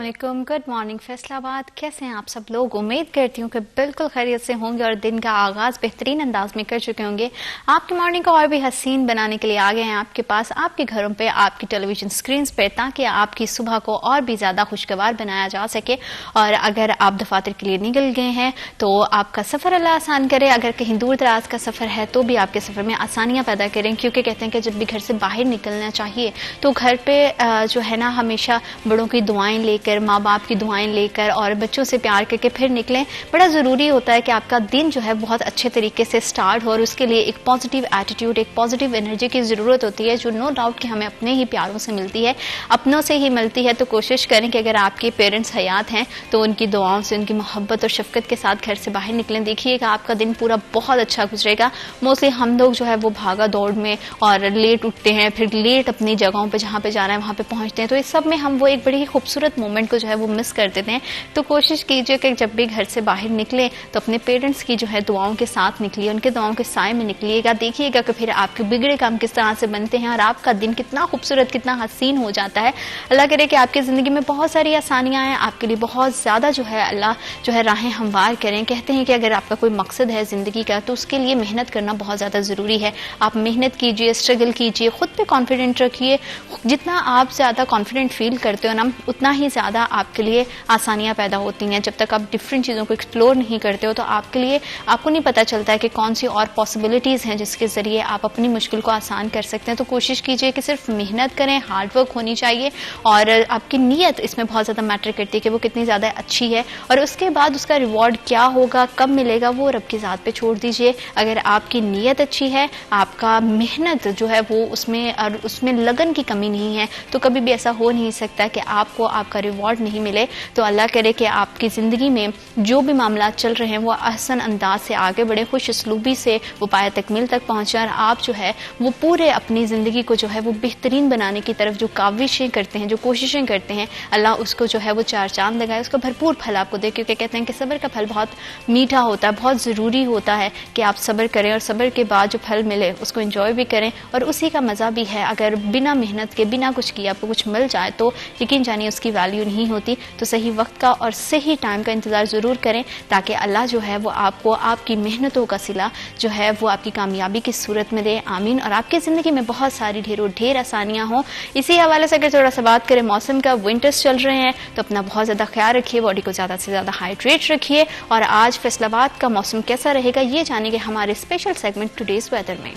अस्सलामुअलैकुम, good morning Faisalabad. कैसे हैं आप सब लोग? उम्मीद करती हूँ कि बिल्कुल खैरियत से होंगे और दिन का आगाज बेहतरीन अंदाज में कर चुके होंगे। आपकी मॉर्निंग को और भी हसीन बनाने के लिए आ गए हैं आपके पास, आपके घरों पे, आपकी टेलीविजन स्क्रीन पे, ताकि आपकी सुबह को और भी ज्यादा खुशगवार बनाया जा सके। और अगर आप दफातर के लिए निकल गए हैं तो आपका सफर अल्लाह आसान करे। अगर कहीं दूर दराज का सफर है तो भी आपके सफर में आसानियां पैदा करें, क्योंकि कहते हैं कि जब भी घर से बाहर निकलना चाहिए तो घर पे जो है ना हमेशा बड़ों की दुआएं लेकर, माँ बाप की दुआएं लेकर और बच्चों से प्यार करके फिर निकलें। बड़ा ज़रूरी होता है कि आपका दिन जो है बहुत अच्छे तरीके से स्टार्ट हो, और उसके लिए एक पॉजिटिव एटीट्यूड, एक पॉजिटिव एनर्जी की ज़रूरत होती है, जो नो डाउट कि हमें अपने ही प्यारों से मिलती है, अपनों से ही मिलती है। तो कोशिश करें कि अगर आपके पेरेंट्स हयात हैं तो उनकी दुआओं से, उनकी मोहब्बत और शफकत के साथ घर से बाहर निकलें। देखिएगा आपका दिन पूरा बहुत अच्छा गुजरेगा। मोस्टली हम लोग जो है वो भागा दौड़ में और लेट उठते हैं, फिर लेट अपनी जगहों पर जहाँ पे जाना है वहाँ पे पहुँचते हैं, तो इस सब में हम वो एक बड़ी ही खूबसूरत मोमेंट को जो है वो मिस कर देते हैं। तो कोशिश कीजिए कि जब भी घर से बाहर निकले तो अपने पेरेंट्स की जो है दुआओं के साथ निकलिए, उनके दुआओं के साए में निकलिएगा। देखिएगा कि फिर आपके बिगड़े काम किस तरह से बनते हैं और आपका दिन कितना खूबसूरत, कितना हसीन हो जाता है। अल्लाह करे कि आपकी ज़िंदगी में बहुत सारी आसानियाँ हैं, आपके लिए बहुत ज़्यादा जो है अल्लाह जो है राहें हमवार करें। कहते हैं कि अगर आपका कोई मकसद है ज़िंदगी का तो उसके लिए मेहनत करना बहुत ज़्यादा ज़रूरी है। आप मेहनत कीजिए, स्ट्रगल कीजिए, खुद पे कॉन्फिडेंट रखिए। जितना आप ज़्यादा कॉन्फिडेंट फील करते हो ना, उतना ही ज़्यादा आपके लिए आसानियाँ पैदा होती हैं। जब तक आप डिफरेंट चीज़ों को एक्सप्लोर नहीं करते हो तो आपके लिए आपको नहीं पता चलता है कि कौन सी और पॉसिबिलिटीज़ हैं जिसके ज़रिए आप अपनी मुश्किल को आसान कर सकते हैं। तो कोशिश कीजिए कि सिर्फ मेहनत करें, हार्डवर्क होनी चाहिए, और आपकी नीयत इसमें बहुत ज़्यादा मैटर करती है कि वो कितनी ज़्यादा अच्छी है। और उसके बाद उसका रिवॉर्ड क्या होगा, कब मिलेगा, वो रब की ज़ात पे छोड़ दीजिए। अगर आपकी नीयत अच्छी है, आपका मेहनत जो है वो उसमें लगन की कमी नहीं है, तो कभी भी ऐसा हो नहीं सकता कि आपको आपका रिवॉर्ड नहीं मिले। तो अल्लाह करे कि आपकी ज़िंदगी में जो भी मामला चल रहे हैं वो आसान अंदाज से आगे बढ़े, खुश उसलूबी से वो पाया तकमील तक पहुँचे, और आप जो है वो पूरे अपनी ज़िंदगी को जो है वो बेहतरीन बनाने की तरफ जो काविशें करते हैं, जो कोशिशें करते हैं, अल्लाह उसको जो है वो चार चांद लगाए, उसका भरपूर फल आपको दे। क्योंकि कहते हैं कि सब्र का फल बहुत मीठा होता है। बहुत ज़रूरी होता है कि आप सब्र करें और सब्र के बाद जो फल मिले उसको एंजॉय भी करें, और उसी का मज़ा भी है। अगर बिना मेहनत के, बिना कुछ किए आपको कुछ मिल जाए तो यकीन जानिए उसकी वैल्यू नहीं होती। तो सही वक्त का और सही टाइम का इंतज़ार ज़रूर करें, ताकि अल्लाह जो है वो आपको आपकी मेहनतों का सिला जो है वो आपकी कामयाबी की सूरत में दे। आमीन। और आपकी ज़िंदगी में बहुत सारी ढेर आसानियाँ हों। इसी हवाले से अगर थोड़ा सा बात करें मौसम का, विंटर्स चल रहे हैं तो अपना बहुत ज़्यादा ख्याल रखिए, बॉडी को ज़्यादा से ज़्यादा हाइड्रेट रखिए। और आज फैसलाबाद का मौसम कैसा रहेगा ये जानेंगे हमारे स्पेशल सेगमेंट टुडेज वेदर में।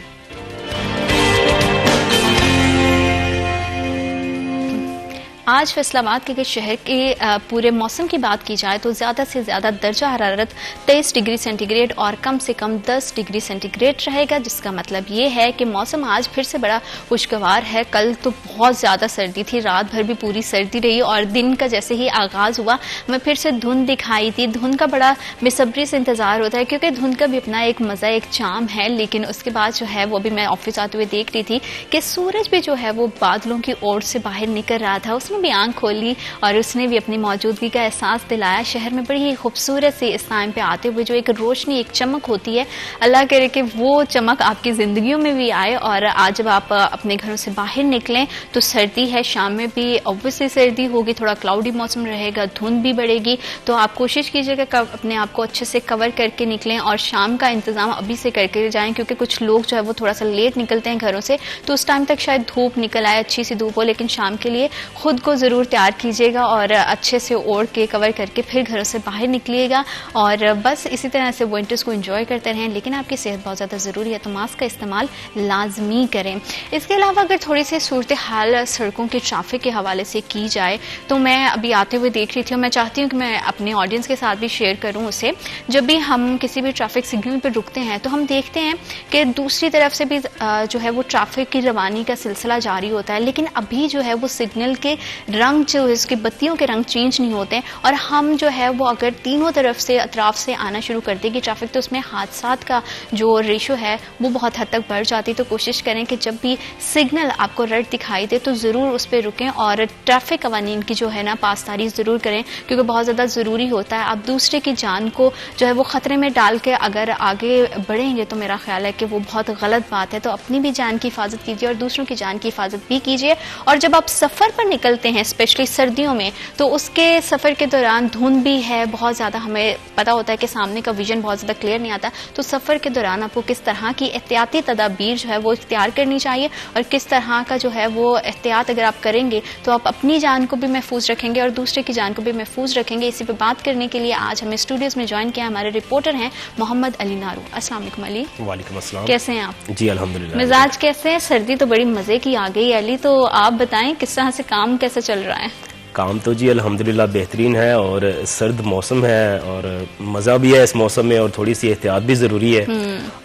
आज फैसलाबाद के शहर के पूरे मौसम की बात की जाए तो ज़्यादा से ज़्यादा दर्जा हरारत 23 डिग्री सेंटीग्रेड और कम से कम 10 डिग्री सेंटीग्रेड रहेगा, जिसका मतलब ये है कि मौसम आज फिर से बड़ा खुशगवार है। कल तो बहुत ज़्यादा सर्दी थी, रात भर भी पूरी सर्दी रही, और दिन का जैसे ही आगाज़ हुआ हमें फिर से धुंध दिखाई दी। धुंध का बड़ा बेसब्री से इंतज़ार होता है, क्योंकि धुंध का भी अपना एक मज़ा, एक चाम है। लेकिन उसके बाद जो है वो भी मैं ऑफिस आते हुए देख रही थी कि सूरज भी जो है वो बादलों की ओर से बाहर निकल रहा था। उसने भी आंख खोली और उसने भी अपनी मौजूदगी का एहसास दिलाया। शहर में बड़ी ही खूबसूरत सी इस टाइम पे आते हुए जो एक रोशनी, एक चमक होती है, अल्लाह करे कि वो चमक आपकी जिंदगियों में भी आए। और आज जब आप अपने घरों से बाहर निकलें तो सर्दी है, शाम में भी ऑब्वियसली सर्दी होगी, थोड़ा क्लाउडी मौसम रहेगा, धुंध भी बढ़ेगी। तो आप कोशिश कीजिएगा अपने आप को अच्छे से कवर करके निकलें, और शाम का इंतजाम अभी से करके जाएं, क्योंकि कुछ लोग जो है वो थोड़ा सा लेट निकलते हैं घरों से, तो उस टाइम तक शायद धूप निकल आए, अच्छी सी धूप हो। लेकिन शाम के लिए खुद को जरूर तैयार कीजिएगा और अच्छे से ओढ़ के कवर करके फिर घरों से बाहर निकलिएगा। और बस इसी तरह से विंटर्स को एंजॉय करते रहें। लेकिन आपकी सेहत बहुत ज़्यादा ज़रूरी है, तो मास्क का इस्तेमाल लाजमी करें। इसके अलावा अगर थोड़ी सी सूरत हाल सड़कों के ट्रैफिक के हवाले से की जाए तो मैं अभी आते हुए देख रही थी, और मैं चाहती हूँ कि मैं अपने ऑडियंस के साथ भी शेयर करूँ उसे। जब भी हम किसी भी ट्रैफिक सिग्नल पर रुकते हैं तो हम देखते हैं कि दूसरी तरफ से भी जो है वो ट्रैफिक की रवानी का सिलसिला जारी होता है, लेकिन अभी जो है वो सिग्नल के रंग, जो इसकी बत्तियों के रंग चेंज नहीं होते हैं। और हम जो है वो अगर तीनों तरफ से, अतराफ से आना शुरू कर देगी ट्रैफिक, तो उसमें हादसात का जो रेशो है वो बहुत हद तक बढ़ जाती है। तो कोशिश करें कि जब भी सिग्नल आपको रेड दिखाई दे तो ज़रूर उस पर रुकें, और ट्रैफिक कवानीन की जो है ना पासदारी ज़रूर करें, क्योंकि बहुत ज़्यादा ज़रूरी होता है। आप दूसरे की जान को जो है वो ख़तरे में डाल के अगर आगे बढ़ेंगे तो मेरा ख्याल है कि वो बहुत गलत बात है। तो अपनी भी जान की हिफाजत कीजिए और दूसरों की जान की हिफाजत भी कीजिए। और जब आप सफ़र पर निकलते करते हैं स्पेशली सर्दियों में, तो उसके सफ़र के दौरान धुंध भी है बहुत ज़्यादा, हमें पता होता है कि सामने का विजन बहुत ज़्यादा क्लियर नहीं आता, तो सफ़र के दौरान आपको किस तरह की एहतियाती तदाबीर जो है वो इख्तियार करनी चाहिए और किस तरह का जो है वो एहतियात अगर आप करेंगे तो आप अपनी जान को भी महफूज रखेंगे और दूसरे की जान को भी महफूज रखेंगे। इसी पर बात करने के लिए आज हमें स्टूडियोज में ज्वाइन किया हमारे रिपोर्टर हैं मोहम्मद अली नारू। अस्सलाम वालेकुम अली। वालेकुम अस्सलाम। कैसे हैं आप? जी अल्हम्दुलिल्लाह। मिजाज कैसे हैं? सर्दी तो बड़ी मजे की आ गई अली, तो आप बताएं किस तरह से काम कैसे चल रहा है? काम तो जी अल्हम्दुलिल्लाह बेहतरीन है और सर्द मौसम है और मज़ा भी है इस मौसम में और थोड़ी सी एहतियात भी ज़रूरी है।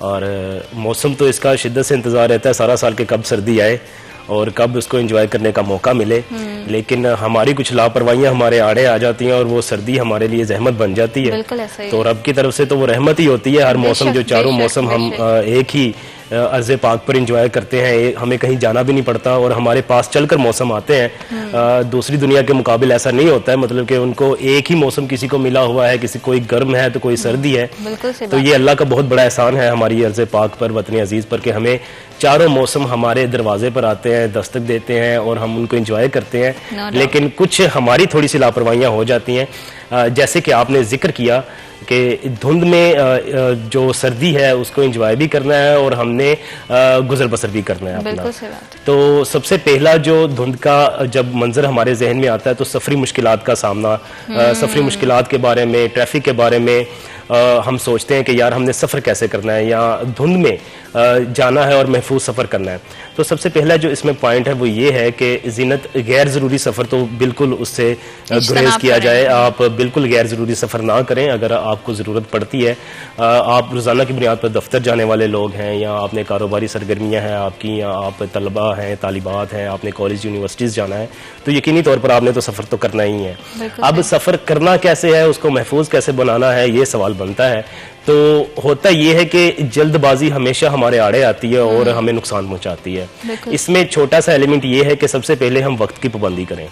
और मौसम तो इसका शिद्दत से इंतज़ार रहता है सारा साल के कब सर्दी आए और कब उसको एंजॉय करने का मौका मिले, लेकिन हमारी कुछ लापरवाहियां हमारे आड़े आ जाती हैं और वो सर्दी हमारे लिए जहमत बन जाती है। बिल्कुल ऐसा ही। तो रब की तरफ से तो वो रहमत ही होती है। हर मौसम जो चारों मौसम हम एक ही अर्ज़े पाक पर एंजॉय करते हैं, हमें कहीं जाना भी नहीं पड़ता और हमारे पास चलकर मौसम आते हैं। दूसरी दुनिया के मुकाबले ऐसा नहीं होता है, मतलब कि उनको एक ही मौसम किसी को मिला हुआ है, किसी कोई गर्म है तो कोई सर्दी है। तो ये अल्लाह का बहुत बड़ा एहसान है हमारी अर्ज़े पाक पर, वतन अजीज पर, कि हमें चारों मौसम हमारे दरवाजे पर आते हैं, दस्तक देते हैं और हम उनको एंजॉय करते हैं। लेकिन कुछ हमारी थोड़ी सी लापरवाहियां हो जाती हैं, जैसे कि आपने जिक्र किया कि धुंध में जो सर्दी है उसको एंजॉय भी करना है और हमने गुजर बसर भी करना है अपना। तो सबसे पहला जो धुंध का जब मंजर हमारे जहन में आता है तो सफरी मुश्किलात का सामना, सफरी मुश्किलात के बारे में, ट्रैफिक के बारे में हम सोचते हैं कि यार हमने सफ़र कैसे करना है या धुंध में जाना है और महफूज सफ़र करना है। तो सबसे पहला जो इसमें पॉइंट है वो ये है कि ज़ीनत गैर ज़रूरी सफ़र तो बिल्कुल उससे गुरेज किया जाए। आप बिल्कुल गैर ज़रूरी सफ़र ना करें। अगर आपको ज़रूरत पड़ती है, आप रोज़ाना की बुनियाद पर दफ्तर जाने वाले लोग हैं या आपने कारोबारी सरगर्मियाँ हैं आपकी, या आप तलबा हैं, तालिबात हैं, आपने कॉलेज यूनिवर्सिटीज़ जाना है, तो यकीनी तौर पर आपने तो सफ़र तो करना ही है। अब सफ़र करना कैसे है, उसको महफूज कैसे बनाना है, ये सवाल बनता है। तो होता यह है कि जल्दबाजी हमेशा हमारे आड़े आती है और हमें नुकसान पहुंचाती है। इसमें छोटा सा एलिमेंट ये है कि सबसे पहले हम वक्त की पाबंदी करें।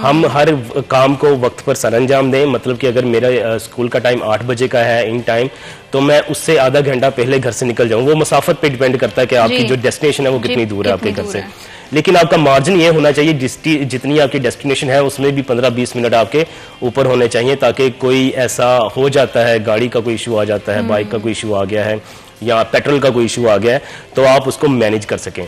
हम हर काम को वक्त पर सरअंजाम दें। मतलब कि अगर मेरा स्कूल का टाइम 8 बजे का है इन टाइम, तो मैं उससे आधा घंटा पहले घर से निकल जाऊं। वो मुसाफत पे डिपेंड करता है कि आपकी जो डेस्टिनेशन है वो कितनी दूर है आपके घर से। लेकिन आपका मार्जिन ये होना चाहिए जितनी आपकी डेस्टिनेशन है उसमें भी 15-20 मिनट आपके ऊपर होने चाहिए, ताकि कोई ऐसा हो जाता है, गाड़ी का कोई इशू आ जाता है, बाइक का कोई इशू आ गया है या पेट्रोल का कोई इशू आ गया है, तो आप उसको मैनेज कर सकें।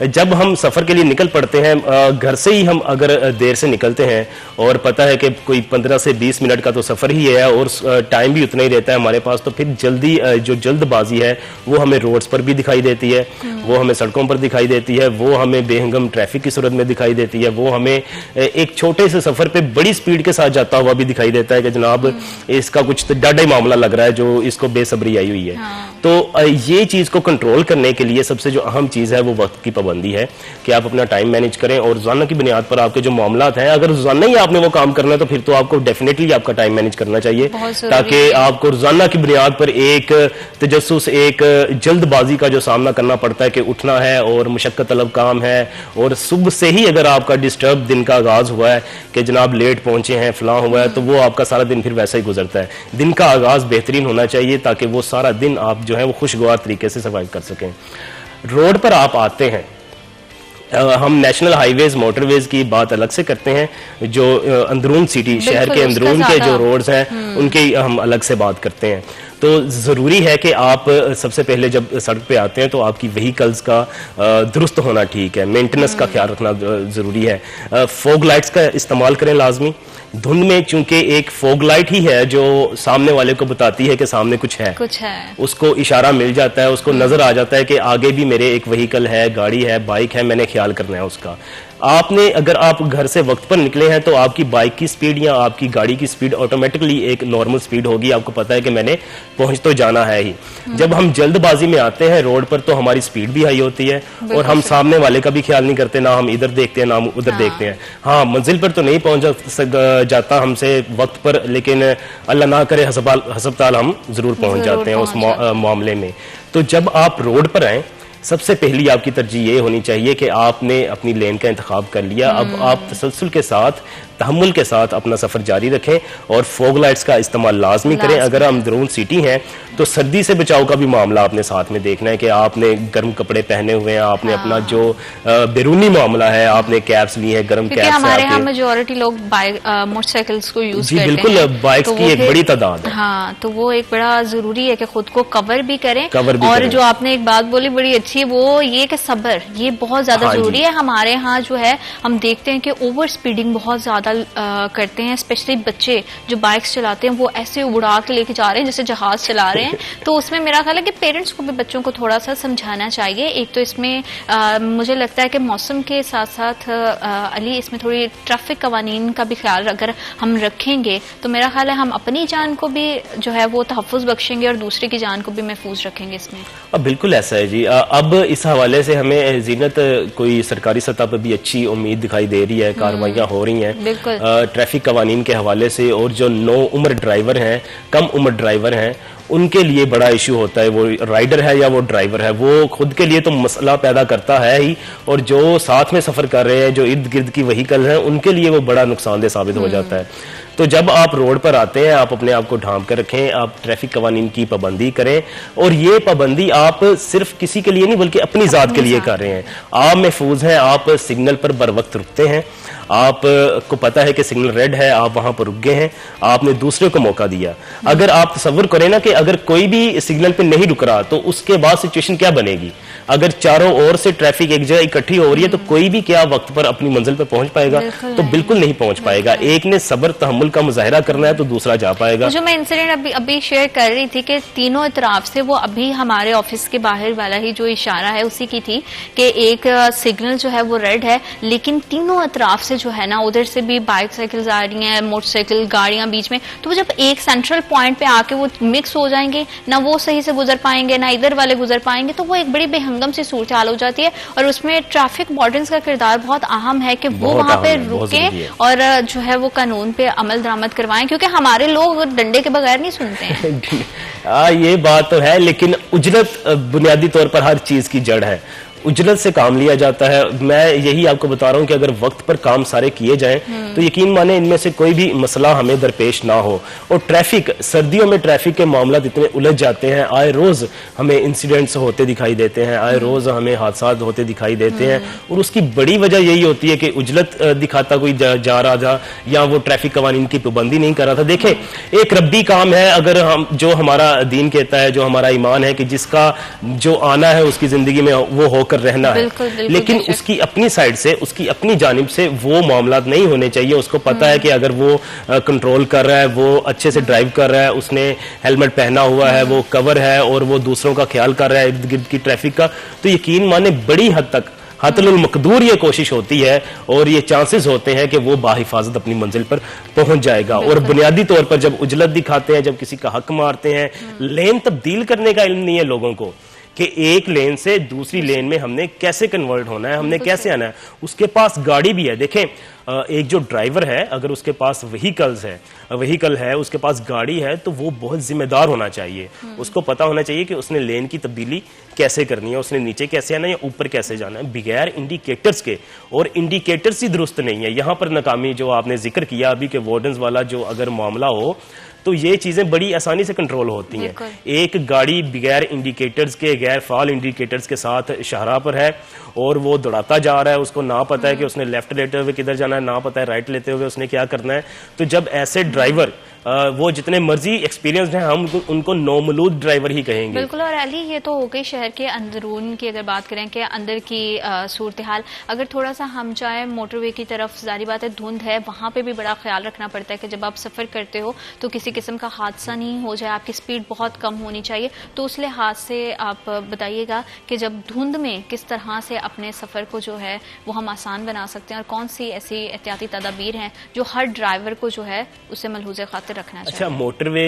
जब हम सफ़र के लिए निकल पड़ते हैं, घर से ही हम अगर देर से निकलते हैं और पता है कि कोई 15 से 20 मिनट का तो सफ़र ही है और टाइम भी उतना ही रहता है हमारे पास, तो फिर जल्दी जो जल्दबाजी है वो हमें रोड्स पर भी दिखाई देती है, वो हमें सड़कों पर दिखाई देती है, वो हमें बेहंगम ट्रैफिक की सूरत में दिखाई देती है, वो हमें एक छोटे से सफ़र पर बड़ी स्पीड के साथ जाता हुआ भी दिखाई देता है कि जनाब इसका कुछ तो डाढ़ा ही मामला लग रहा है, जो इसको बेसब्री आई हुई है। तो ये चीज़ को कंट्रोल करने के लिए सबसे जो अहम चीज़ है वो वक्त की पाबंदी है कि आप अपना टाइम मैनेज करें और रोजाना की बुनियाद पर आपके जो मामलात हैं, अगर रोजाना ही आपने वो काम करना है तो फिर तो आपको डेफिनेटली आपका टाइम मैनेज करना चाहिए, ताकि आपको रोजाना की बुनियाद पर एक तजस्सुस, एक जल्दबाजी का जो सामना करना पड़ता है कि उठना है और मुशक्कत तलब काम है, और सुबह से ही अगर आपका डिस्टर्ब दिन का आगाज हुआ है कि जनाब लेट पहुंचे हैं, फलां हुआ है, तो वो आपका सारा दिन फिर वैसा ही गुजरता है। दिन का आगाज बेहतरीन होना चाहिए ताकि वो सारा दिन आप जो है वो खुशगवार तरीके से सर्वाइव कर सकें। रोड पर आप आते हैं, हम नेशनल हाईवेज, मोटरवेज की बात अलग से करते हैं, जो अंदरून सिटी, शहर के अंदरून के जो रोड्स हैं उनकी हम अलग से बात करते हैं। तो ज़रूरी है कि आप सबसे पहले जब सड़क पे आते हैं तो आपकी व्हीकल्स का दुरुस्त होना ठीक है, मेंटेनेंस का ख्याल रखना ज़रूरी है। फॉग लाइट्स का इस्तेमाल करें लाजमी। धुंध में चूंकि एक फॉग लाइट ही है जो सामने वाले को बताती है कि सामने कुछ है, उसको इशारा मिल जाता है, उसको नजर आ जाता है कि आगे भी मेरे एक व्हीकल है, गाड़ी है, बाइक है, मैंने ख्याल करना है उसका। आपने अगर आप घर से वक्त पर निकले हैं तो आपकी बाइक की स्पीड या आपकी गाड़ी की स्पीड ऑटोमेटिकली एक नॉर्मल स्पीड होगी, आपको पता है कि मैंने पहुंच तो जाना है ही। जब हम जल्दबाजी में आते हैं रोड पर तो हमारी स्पीड भी हाई होती है और हम सामने वाले का भी ख्याल नहीं करते, ना हम इधर देखते हैं ना हम उधर देखते हैं। हाँ, मंजिल पर तो नहीं पहुंच जाता हमसे वक्त पर, लेकिन अल्लाह ना करे हस्पताल हम जरूर पहुंच जाते हैं उस मामले में। तो जब आप रोड पर आए, सबसे पहली आपकी तरजीह ये होनी चाहिए कि आपने अपनी लेन का इंतखाब कर लिया। अब आप तसलसल के साथ तहम्मुल के साथ अपना सफर जारी रखें और फॉग लाइट्स का इस्तेमाल लाजमी करें। अगर हम दरून सिटी हैं तो सर्दी से बचाव का भी मामला आपने साथ में देखना है कि आपने गर्म कपड़े पहने हुए हैं, आपने अपना जो बैरूनी मामला है, आपने कैप्स ली है, गर्म कैप्स। हमारे यहाँ मेजॉरिटी लोग मोटरसाइकिल्स को यूज करते हैं। बिल्कुल, बाइक्स की एक बड़ी तादाद है। हाँ, तो वो एक बड़ा जरूरी है कि खुद को कवर भी करें। और जो आपने एक बात बोली बड़ी अच्छी है, वो ये कि सब्र, ये बहुत ज्यादा जरूरी है। हमारे यहाँ जो है हम देखते हैं कि ओवर स्पीडिंग बहुत ज्यादा करते हैं, स्पेशली बच्चे जो बाइक्स चलाते हैं वो ऐसे उड़ा के लेके जा रहे हैं जैसे जहाज चला रहे हैं। तो उसमें मेरा ख्याल है कि पेरेंट्स को भी बच्चों को थोड़ा सा समझाना चाहिए। एक तो इसमें मुझे लगता है कि मौसम के साथ साथ अली इसमें थोड़ी ट्रैफिक कवानीन का भी ख्याल अगर हम रखेंगे तो मेरा ख्याल है हम अपनी जान को भी जो है वो तहफ़्फ़ुज़ बख्शेंगे और दूसरे की जान को भी महफूज रखेंगे इसमें। अब बिल्कुल ऐसा है जी। अब इस हवाले से हमें जीनत कोई सरकारी सतह पर भी अच्छी उम्मीद दिखाई दे रही है, कार्रवाइयाँ हो रही हैं ट्रैफिक कवानीन के हवाले से। और जो नो उम्र ड्राइवर हैं, कम उम्र ड्राइवर हैं, उनके लिए बड़ा इशू होता है। वो राइडर है या वो ड्राइवर है, वो खुद के लिए तो मसला पैदा करता है ही, और जो साथ में सफर कर रहे हैं, जो इर्द गिर्द की व्हीकल हैं, उनके लिए वो बड़ा नुकसानदेह साबित हो जाता है। तो जब आप रोड पर आते हैं, आप अपने आप को ढांप कर रखें, आप ट्रैफिक कवानीन की पाबंदी करें। और ये पाबंदी आप सिर्फ किसी के लिए नहीं बल्कि अपनी जात के लिए कर रहे हैं। आप महफूज हैं, आप सिग्नल पर बर वक्त रुकते हैं, आपको पता है कि सिग्नल रेड है, आप वहां पर रुक गए हैं, आपने दूसरे को मौका दिया। अगर आप तसव्वुर करें ना कि अगर कोई भी सिग्नल पे नहीं रुक रहा तो उसके बाद सिचुएशन क्या बनेगी। अगर चारों ओर से ट्रैफिक एक जगह इकट्ठी हो रही है तो कोई भी क्या वक्त पर अपनी मंजिल पर पहुंच पाएगा? तो बिल्कुल नहीं पहुंच पाएगा। एक ने सब्र तहम्मुल का मुजाहिरा करना है तो दूसरा जा पाएगा। जो मैं इंसिडेंट अभी शेयर कर रही थी कि तीनों तरफ से, वो अभी हमारे ऑफिस के बाहर वाला ही जो इशारा है उसी की थी कि एक सिग्नल जो है वो रेड है, लेकिन तीनों अतराफ से जो है ना उधर से भी बाइक साइकिल्स आ रही हैं, मोटरसाइकिल गाड़ियां बीच में। तो वो जब एक सेंट्रल पॉइंट पे आके वो मिक्स हो जाएंगे, ना वो सही से गुजर पाएंगे ना इधर वाले गुजर पाएंगे, तो वो एक बड़ी बेहंगम सी सूरत हाल हो जाती है। और उसमें ट्रैफिक वार्डन्स का किरदार बहुत अहम है कि वो वहां पे रुके और जो है वो कानून पे अमल दरामद करवाएं, क्योंकि हमारे लोग डंडे के बगैर नहीं सुनते हैं। ये बात तो है, लेकिन उजरत बुनियादी तौर पर हर चीज की जड़ है। उजरत से काम लिया जाता है। मैं यही आपको बता रहा हूं कि अगर वक्त पर काम सारे किए जाएं तो यकीन माने इनमें से कोई भी मसला हमें दरपेश ना हो। और ट्रैफिक, सर्दियों में ट्रैफिक के मामला इतने उलझ जाते हैं, आए रोज हमें इंसिडेंट्स होते दिखाई देते हैं, आए रोज हमें हादसा होते दिखाई देते हैं। और उसकी बड़ी वजह यही होती है कि उजलत दिखाता कोई जा रहा था या वो ट्रैफिक कवानीन की पाबंदी नहीं कर रहा था। देखें, एक रब्बी काम है, अगर हम जो हमारा दीन कहता है, जो हमारा ईमान है कि जिसका जो आना है उसकी जिंदगी में वो होकर रहना है, लेकिन उसकी अपनी साइड से, उसकी अपनी जानिब से वो मामला नहीं होने चाहिए। उसको पता है कि अगर वो कंट्रोल कर रहा है, वो अच्छे से ड्राइव कर रहा है, उसने हेलमेट पहना हुआ है, वो कवर है और वो दूसरों का ख्याल कर रहा है इर्द गिर्द की ट्रैफिक का, तो यकीन माने बड़ी हद तक हतलुल मकदूर ये कोशिश होती है और ये चांसेस होते हैं कि वो बाहिफाजत अपनी मंजिल पर पहुंच जाएगा। और बुनियादी तौर पर जब उजलत दिखाते हैं, जब किसी का हक मारते हैं, लेन तब्दील करने का इल्म नहीं है लोगों को कि एक लेन से दूसरी लेन में हमने कैसे कन्वर्ट होना है, हमने कैसे आना है। उसके पास गाड़ी भी है। देखें, एक जो ड्राइवर है, अगर उसके पास व्हीकल है, उसके पास गाड़ी है, तो वो बहुत जिम्मेदार होना चाहिए। उसको पता होना चाहिए कि उसने लेन की तब्दीली कैसे करनी है, उसने नीचे कैसे आना है या ऊपर कैसे जाना है, बगैर इंडिकेटर्स के। और इंडिकेटर्स ही दुरुस्त नहीं है। यहां पर नाकामी जो आपने जिक्र किया अभी के वार्डन्स वाला जो अगर मामला हो तो ये चीजें बड़ी आसानी से कंट्रोल होती हैं। एक गाड़ी बगैर इंडिकेटर्स के, गैर फाल इंडिकेटर्स के साथ शाहराह पर है और वो दौड़ाता जा रहा है, उसको ना पता है कि उसने लेफ्ट लेते हुए किधर जाना है, ना पता है राइट लेते हुए उसने क्या करना है। तो जब ऐसे ड्राइवर, वो जितने मर्जी एक्सपीरियंस्ड हैं, हम उनको नौमलूद ड्राइवर ही कहेंगे। बिल्कुल। और अली, ये तो हो गई शहर के अंदरून की अगर बात करें कि अंदर की सूरत हाल। अगर थोड़ा सा हम जाए मोटरवे की तरफ, जारी बात है धुंध है, वहां पे भी बड़ा ख्याल रखना पड़ता है कि जब आप सफर करते हो तो किसी किस्म का हादसा नहीं हो जाए, आपकी स्पीड बहुत कम होनी चाहिए। तो उस लिहाज से आप बताइएगा कि जब धुंध में किस तरह से अपने सफर को जो है वो हम आसान बना सकते हैं और कौन सी ऐसी एहतियाती तदाबीर हैं जो हर ड्राइवर को जो है उसे मलहूज़े खातिर रखना चाहिए। अच्छा, मोटरवे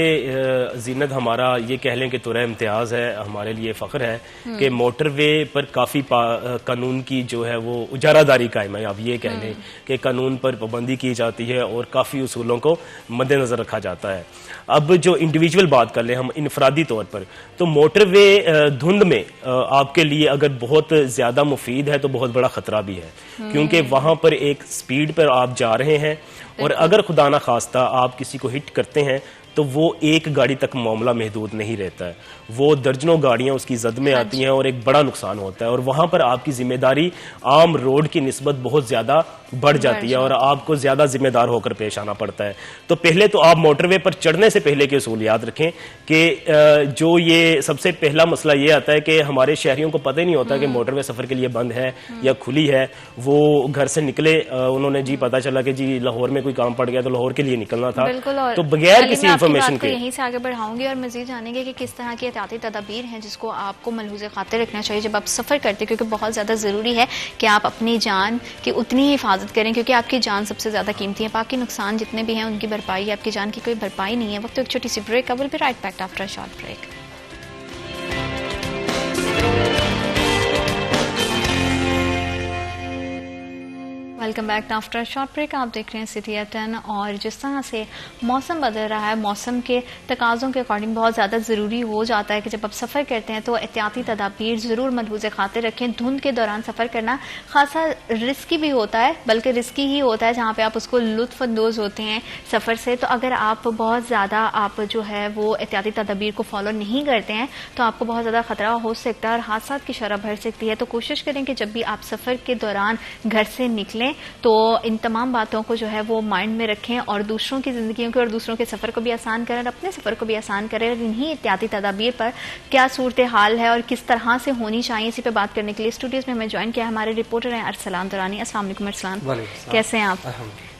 जीनत हमारा ये कह लें कि तुरा इम्तियाज है, हमारे लिए फख्र है कि मोटरवे पर काफी कानून की जो है वो उजारादारी कायम है। आप ये कह लें कि कानून पर पाबंदी की जाती है और काफी उसूलों को मद्देनजर रखा जाता है। अब जो इंडिविजुअल बात कर लें हम इनफरादी तौर पर, तो मोटरवे धुंध में आपके लिए अगर बहुत ज्यादा मुफीद है तो बहुत बड़ा खतरा भी है, क्योंकि वहां पर एक स्पीड पर आप जा रहे हैं और अगर खुदा ना खास्ता आप किसी को हिट करते हैं तो वो एक गाड़ी तक मामला महदूद नहीं रहता है, वो दर्जनों गाड़ियां उसकी जद में आती हैं और एक बड़ा नुकसान होता है, और वहां पर आपकी जिम्मेदारी आम रोड की निस्बत बहुत ज्यादा बढ़ जाती है और आपको ज्यादा जिम्मेदार होकर पेश आना पड़ता है। तो पहले तो आप मोटरवे पर चढ़ने से पहले के उसूल याद रखें कि जो ये सबसे पहला मसला ये आता है कि हमारे शहरियों को पता ही नहीं होता कि मोटरवे सफर के लिए बंद है या खुली है। वो घर से निकले, उन्होंने जी पता चला कि जी लाहौर में कोई काम पड़ गया तो लाहौर के लिए निकलना था, तो बगैर किसी इंफॉर्मेशन के यहीं से आगे बढ़ाऊंगी और मजीद जानेंगे कि किस तरह की एहतियाती तदाबीर हैं जिसको आपको मलहूज़े खातिर रखना चाहिए जब आप सफ़र करते हैं, क्योंकि बहुत ज़्यादा ज़रूरी है कि आप अपनी जान की उतनी ही हिफाजत करें, क्योंकि आपकी जान सबसे ज़्यादा कीमती है। बाकी नुकसान जितने भी हैं उनकी भरपाई, आपकी जान की कोई भरपाई नहीं है। वक्त तो एक छोटी सी break, will be right back after a short break. Welcome back after short break. आप देख रहे हैं सिटी एट 10 और जिस तरह से मौसम बदल रहा है, मौसम के तकाज़ों के अकॉर्डिंग बहुत ज़्यादा ज़रूरी हो जाता है कि जब आप सफ़र करते हैं तो एहतियाती तदाबीर ज़रूर मलहूज़े खातिर रखें। धुंध के दौरान सफ़र करना खासा रिस्की भी होता है, बल्कि रिस्की ही होता है जहाँ पे आप उसको लुत्फ़अंदोज़ होते हैं सफ़र से। तो अगर आप बहुत ज़्यादा आप जो है वो एहतियाती तदाबीर को फॉलो नहीं करते हैं तो आपको बहुत ज़्यादा ख़तरा हो सकता है और हादसा की शरह बढ़ सकती है। तो कोशिश करें कि जब भी आप सफ़र के दौरान घर से निकलें तो इन तमाम बातों को जो है वो माइंड में रखें और दूसरों की जिंदगियों के और दूसरों के सफर को भी आसान करें और अपने सफर को भी आसान करें। और इन्हीं एहतियाती तदाबीर पर क्या सूरत हाल है और किस तरह से होनी चाहिए, इसी पे बात करने के लिए स्टूडियोज में हमें ज्वाइन किया हमारे रिपोर्टर हैं अरसलान दुरानी। अस्सलाम वालेकुम अरसलान, कैसे हैं आप?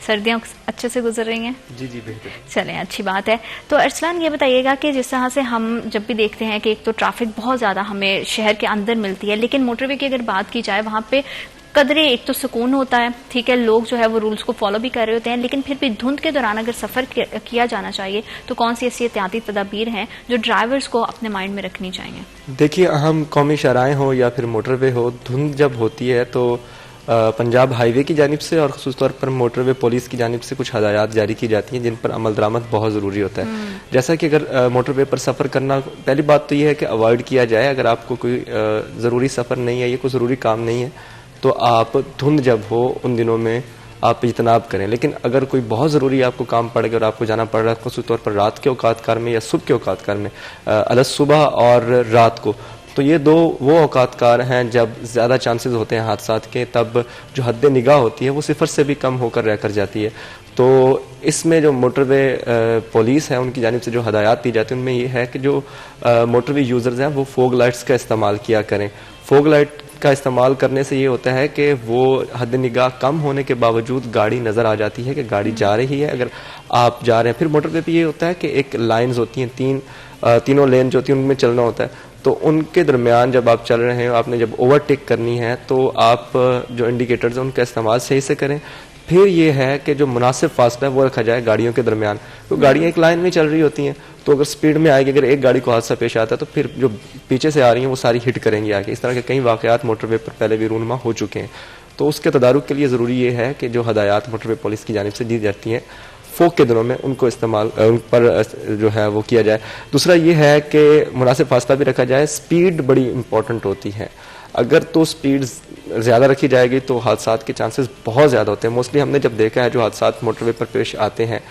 सर्दियाँ अच्छे से गुजर रही हैं? जी जी बेहतर। चलें, अच्छी बात है। तो अरसलान ये बताइएगा कि जिस तरह से हम जब भी देखते हैं कि एक तो ट्रैफिक बहुत ज़्यादा हमें शहर के अंदर मिलती है, लेकिन मोटरवे की अगर बात की जाए वहाँ पे कदरे एक तो सुकून होता है, ठीक है, लोग जो है वो रूल्स को फॉलो भी कर रहे होते हैं, लेकिन फिर भी धुंध के दौरान अगर सफर किया जाना चाहिए तो कौन सी ऐसी एहतियाती तदाबीर हैं जो ड्राइवर्स को अपने माइंड में रखनी चाहिए? देखिए, हम कौमी शराएं हो या फिर मोटरवे हो, धुंध जब होती है तो पंजाब हाईवे की जानिब से और ख़ुसूस तौर पर मोटरवे पुलिस की जानिब से कुछ हदायत जारी की जाती हैं जिन पर अमल दरामद बहुत ज़रूरी होता है। जैसा कि अगर मोटरवे पर सफ़र करना, पहली बात तो यह है कि अवॉइड किया जाए। अगर आपको कोई ज़रूरी सफ़र नहीं है, ये कोई ज़रूरी काम नहीं है, तो आप धुंध जब हो उन दिनों में आप इजतनाब करें। लेकिन अगर कोई बहुत ज़रूरी आपको काम पड़ गया और आपको जाना पड़ रहा है ख़ुसूस तौर पर रात के औकात कार में या सुबह के औकात कार में, अलग सुबह और रात को, तो ये दो वो औकात कार हैं जब ज़्यादा चांसेस होते हैं हादसात के। तब जो हद निगाह होती है वो सिफर से भी कम होकर रह कर जाती है। तो इसमें जो मोटरवे पुलिस है उनकी जानिब से जो हदायत दी जाती है उनमें ये है कि जो मोटरवे यूज़र्स हैं वो फोग लाइट्स का इस्तेमाल किया करें। फोग लाइट का इस्तेमाल करने से ये होता है कि वो हद निगाह कम होने के बावजूद गाड़ी नज़र आ जाती है कि गाड़ी जा रही है, अगर आप जा रहे हैं। फिर मोटरवे पे ये होता है कि एक लाइंस होती हैं, तीनों लेन जो होती हैं उनमें चलना होता है। तो उनके दरमियान जब आप चल रहे हैं, आपने जब ओवरटेक करनी है तो आप जो इंडिकेटर्स हैं उनका इस्तेमाल सही से करें। फिर ये है कि जो मुनासिब फासला है वो रखा जाए गाड़ियों के दरमियान। तो गाड़ियाँ एक लाइन में चल रही होती हैं, तो अगर स्पीड में आएगी, अगर एक गाड़ी को हादसा पेश आता है तो फिर जो पीछे से आ रही हैं वो सारी हिट करेंगी आगे। इस तरह के कई वाक़यात मोटरवे पर पहले भी रूनुमा हो चुके हैं। तो उसके तदारुक के लिए ज़रूरी ये है कि जो हदायत मोटरवे पुलिस की जानिब से दी जाती हैं फोक के दिनों में उनको इस्तेमाल उन पर जो है वो किया जाए। दूसरा ये है कि मुनासिब फासला भी रखा जाए। स्पीड बड़ी इंपॉर्टेंट होती है, अगर तो स्पीड ज़्यादा रखी जाएगी तो हादसात के चांसेस बहुत ज़्यादा होते हैं। मोस्टली हमने जब देखा है जो हादसात मोटरवे पर पेश आते हैं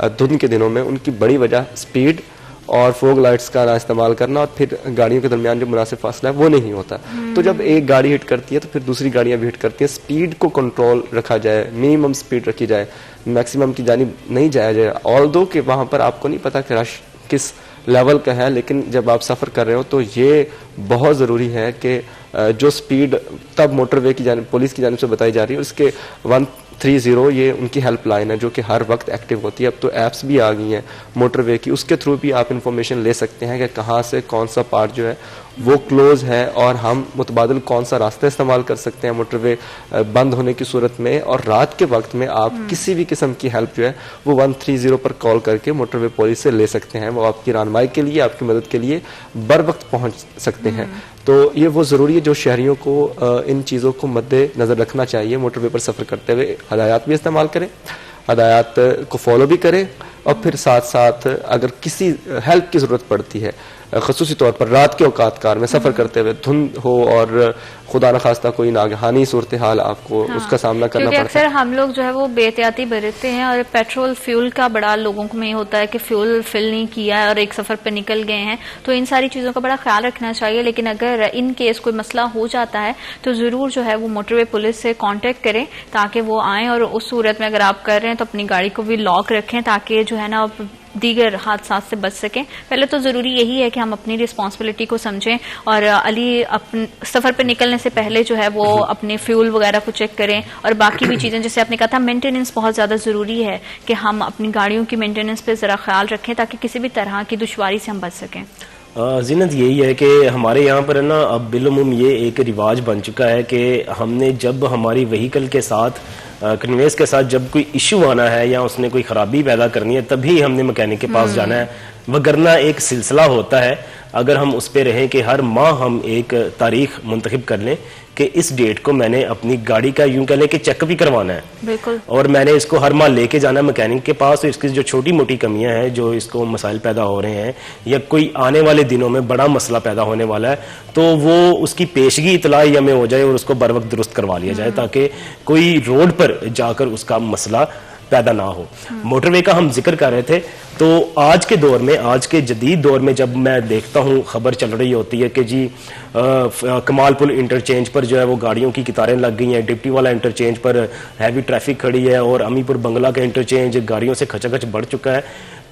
धुंध के दिनों में, उनकी बड़ी वजह स्पीड और फोग लाइट्स का ना इस्तेमाल करना और फिर गाड़ियों के दरमियान जो मुनासिब फासला है वो नहीं होता। तो जब एक गाड़ी हिट करती है तो फिर दूसरी गाड़ियां भी हिट करती हैं। स्पीड को कंट्रोल रखा जाए, मिनिमम स्पीड रखी जाए, मैक्सिमम की जानिब नहीं जाया जाए। ऑल्दो कि वहाँ पर आपको नहीं पता कि रश किस लेवल का है, लेकिन जब आप सफ़र कर रहे हो तो ये बहुत ज़रूरी है कि जो स्पीड तब मोटरवे की जानिब पुलिस की जानिब से बताई जा रही है उसके 130 ये उनकी हेल्पलाइन है जो कि हर वक्त एक्टिव होती है। अब तो ऐप्स भी आ गई हैं मोटरवे की, उसके थ्रू भी आप इंफॉर्मेशन ले सकते हैं कि कहाँ से कौन सा पार्ट जो है वो क्लोज है और हम मुतबादिल कौन सा रास्ता इस्तेमाल कर सकते हैं मोटरवे बंद होने की सूरत में। और रात के वक्त में आप किसी भी किस्म की हेल्प जो है वो 130 पर कॉल करके मोटरवे पुलिस से ले सकते हैं। वो आपकी रहनुमाई के लिए, आपकी मदद के लिए बर वक्त पहुँच सकते हैं। तो ये वो ज़रूरी है जो शहरियों को इन चीज़ों को मद्दे नज़र रखना चाहिए। मोटरवे पर सफ़र करते हुए हदायत भी इस्तेमाल करें, हदायत को फॉलो भी करें और फिर साथ साथ अगर किसी हेल्प की ज़रूरत पड़ती है, ख़ुसूसी तौर पर रात के औकात कार में सफ़र करते हुए धुंध हो और खुदा न खास्ता कोई नागहानी सूरत हाल आपको उसका सामना करना पड़ता है। अक्सर हम लोग जो है वो बेहतियाती बरतते हैं और पेट्रोल फ्यूल का बड़ा लोगों को में होता है कि फ्यूल फिल नहीं किया है और एक सफ़र पर निकल गए हैं, तो इन सारी चीज़ों का बड़ा ख्याल रखना चाहिए। लेकिन अगर इन केस कोई मसला हो जाता है तो ज़रूर जो है वो मोटरवे पुलिस से कॉन्टेक्ट करें ताकि वो आएँ, और उस सूरत में अगर आप कर रहे हैं तो अपनी गाड़ी को भी लॉक रखें ताकि जो है ना दीगर हादसा से बच सकें। पहले तो ज़रूरी यही है कि हम अपनी रिस्पॉन्सिबिलिटी को समझें और अली अपन सफ़र पर निकलने से पहले जो है वो अपने फ्यूल वगैरह को चेक करें और बाकी भी चीज़ें, जैसे आपने कहा था मेंटेनेंस बहुत ज़्यादा ज़रूरी है कि हम अपनी गाड़ियों की मेंटेनेंस पे ज़रा ख्याल रखें ताकि किसी भी तरह की दुश्वारी से हम बच सकें। जीनत यही है कि हमारे यहाँ पर है ना अब बिलुमुम ये एक रिवाज बन चुका है कि हमने जब हमारी व्हीकल के साथ कन्वेंस के साथ जब कोई इशू आना है या उसने कोई खराबी पैदा करनी है तभी हमने मैकेनिक के पास जाना है, वगरना एक सिलसिला होता है। अगर हम उस पे रहें कि हर माह हम एक तारीख मुंतखब कर लें कि इस डेट को मैंने अपनी गाड़ी का यूं कह लें कि चेकअप ही करवाना है, बिल्कुल, और मैंने इसको हर माह लेके जाना है मैकेनिक के पास, तो इसकी जो छोटी मोटी कमियां हैं, जो इसको मसाइल पैदा हो रहे हैं या कोई आने वाले दिनों में बड़ा मसला पैदा होने वाला है, तो वो उसकी पेशगी इतलाई हमें हो जाए और उसको बर वक्त दुरुस्त करवा लिया जाए ताकि कोई रोड पर जाकर उसका मसला पैदा ना हो। मोटरवे का हम जिक्र कर रहे थे, तो आज के दौर में, आज के जदीद दौर में जब मैं देखता हूँ खबर चल रही होती है कि जी कमालपुर इंटरचेंज पर जो है वो गाड़ियों की कतारें लग गई हैं, डिप्टी वाला इंटरचेंज पर हैवी ट्रैफिक खड़ी है और अमीपुर बंगला का इंटरचेंज गाड़ियों से खचाखच बढ़ चुका है।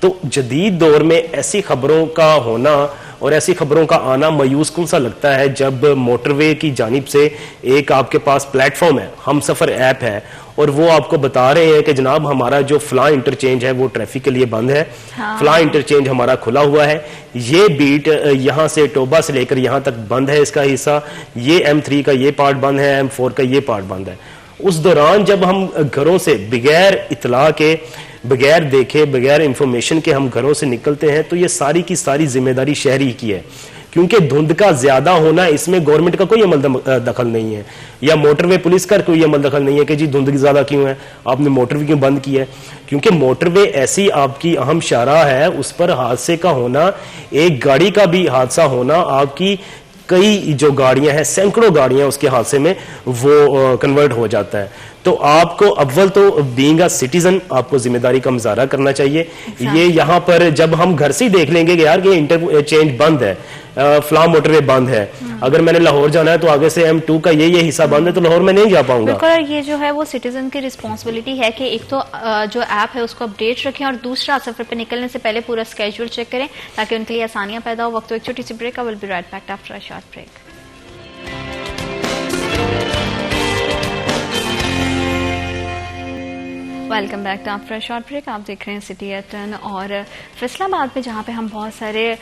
तो जदीद दौर में ऐसी खबरों का होना और ऐसी खबरों का आना मायूस कौन सा लगता है जब मोटरवे की जानिब से एक आपके पास प्लेटफॉर्म है, हम सफर ऐप है, और वो आपको बता रहे हैं कि जनाब हमारा जो फला इंटरचेंज है वो ट्रैफिक के लिए बंद है, फला इंटरचेंज हमारा खुला हुआ है, ये बीट यहाँ से टोबा से लेकर यहाँ तक बंद है इसका हिस्सा, ये M3 का ये पार्ट बंद है, M4 का ये पार्ट बंद है। उस दौरान जब हम घरों से बगैर इतला के, बगैर देखे, बगैर इंफॉर्मेशन के हम घरों से निकलते हैं, तो ये सारी की सारी जिम्मेदारी शहरी की है, क्योंकि धुंध का ज्यादा होना इसमें गवर्नमेंट का कोई अमल दखल नहीं है या मोटरवे पुलिस का कोई अमल दखल नहीं है कि जी धुंध ज्यादा क्यों है, आपने मोटरवे क्यों बंद किया है, क्योंकि मोटरवे ऐसी आपकी अहम शाहराह है, उस पर हादसे का होना, एक गाड़ी का भी हादसा होना, आपकी कई जो गाड़ियां हैं, सैकड़ों गाड़ियां उसके हादसे में वो कन्वर्ट हो जाता है। तो आपको अव्वल तो बीइंग अ सिटीजन आपको जिम्मेदारी का मुजाहरा करना चाहिए। ये यहाँ पर जब हम घर से ही देख लेंगे कि यार ये इंटरचेंज बंद है, फला मोटरवे बंद है, अगर मैंने लाहौर जाना है तो आगे से M2 का ये हिस्सा बंद है तो लाहौर में नहीं जा पाऊंगा। बिल्कुल, ये जो है वो सिटीजन की रिस्पॉन्सिबिलिटी है कि एक तो जो ऐप है उसको अपडेट रखें और दूसरा सफर पे निकलने से पहले पूरा स्केड्यूल चेक करें ताकि उनके लिए आसानियां पैदा हो। वक्त एक छोटी सी break, will be right back after a short break. Welcome back to after short break. आप देख रहे हैं सिटी एट 10 और फैसलाबाद में जहाँ पे हम बहुत सारे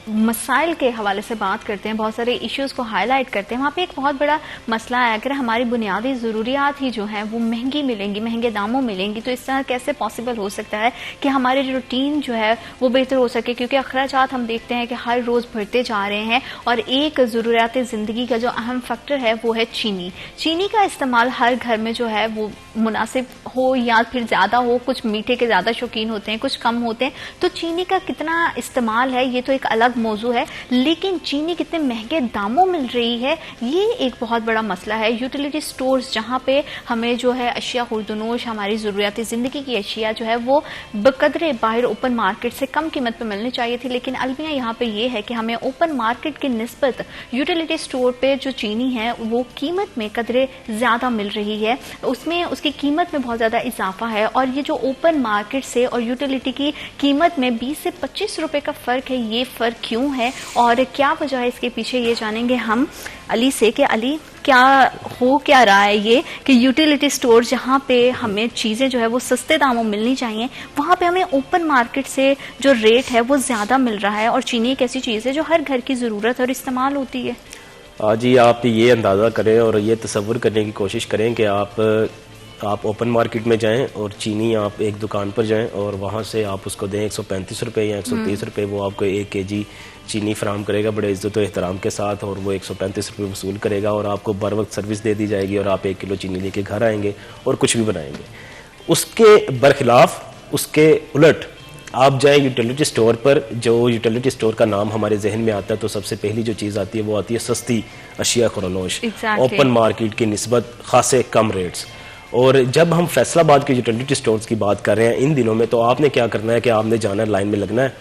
मसाइल के हवाले से बात करते हैं, बहुत सारे इश्यूज़ को हाईलाइट करते हैं। वहाँ पे एक बहुत बड़ा मसला है, अगर हमारी बुनियादी ज़रूरियात ही जो हैं वो महंगी मिलेंगी, महंगे दामों मिलेंगी, तो इस तरह कैसे पॉसिबल हो सकता है कि हमारी रूटीन जो है वो बेहतर हो सके, क्योंकि अखराजात हम देखते हैं कि हर रोज़ बढ़ते जा रहे हैं और एक ज़रूरियात ज़िंदगी का जो अहम फैक्टर है वो है चीनी। चीनी का इस्तेमाल हर घर में जो है वो मुनासिब हो या फिर ज़्यादा हो, कुछ मीठे के ज़्यादा शौकीन होते हैं, कुछ कम होते हैं, तो चीनी का कितना इस्तेमाल है ये तो एक अलग मौजू है, लेकिन चीनी कितने महंगे दामों मिल रही है ये एक बहुत बड़ा मसला है। यूटिलिटी स्टोर्स जहां पे हमें जो है अशिया खुर्दनोश, हमारी ज़रूरियाती ज़िंदगी की अशिया जो है वो बकदरे बाहर ओपन मार्केट से कम कीमत पे मिलनी चाहिए थी, लेकिन अलमिया यहाँ पे ये है कि हमें ओपन मार्केट की निस्बत यूटिलिटी स्टोर पे जो चीनी है वो कीमत में कदरे ज़्यादा मिल रही है, उसमें उसकी कीमत में बहुत ज़्यादा इजाफा है। और ये जो ओपन मार्केट से और यूटिलिटी की कीमत में 20 से 25 रुपए का फ़र्क है, ये फ़र्क क्यों है और क्या वजह है इसके पीछे, ये जानेंगे हम अली से कि अली क्या रहा है ये कि यूटिलिटी स्टोर जहाँ पे हमें चीज़ें जो है वो सस्ते दामों मिलनी चाहिए, वहाँ पे हमें ओपन मार्केट से जो रेट है वो ज़्यादा मिल रहा है, और चीनी एक ऐसी चीज़ है जो हर घर की ज़रूरत और इस्तेमाल होती है। जी, आप ये अंदाज़ा करें और ये तसव्वुर करने की कोशिश करें कि आप ओपन मार्केट में जाएं और चीनी आप एक दुकान पर जाएं और वहाँ से आप उसको दें 135 रुपये या 130 रुपये, वो आपको 1 kg चीनी फराम करेगा बड़े इज्जत और एहतराम के साथ, और वो 135 रुपये वसूल करेगा और आपको बर वक्त सर्विस दे दी जाएगी और आप 1 किलो चीनी लेके घर आएंगे और कुछ भी बनाएंगे। उसके बरखिलाफ उसके उलट आप जाए यूटिलिटी स्टोर पर, जो यूटिलिटी स्टोर का नाम हमारे जहन में आता है तो सबसे पहली जो चीज़ आती है वो आती है सस्ती अशिया खुरनोश, ओपन मार्केट की निस्बत खासे कम रेट्स। और जब हम फैसलाबाद के यूटिलिटी स्टोर्स की बात कर रहे हैं इन दिनों में, तो आपने क्या करना है कि आपने जाना है, लाइन में लगना है,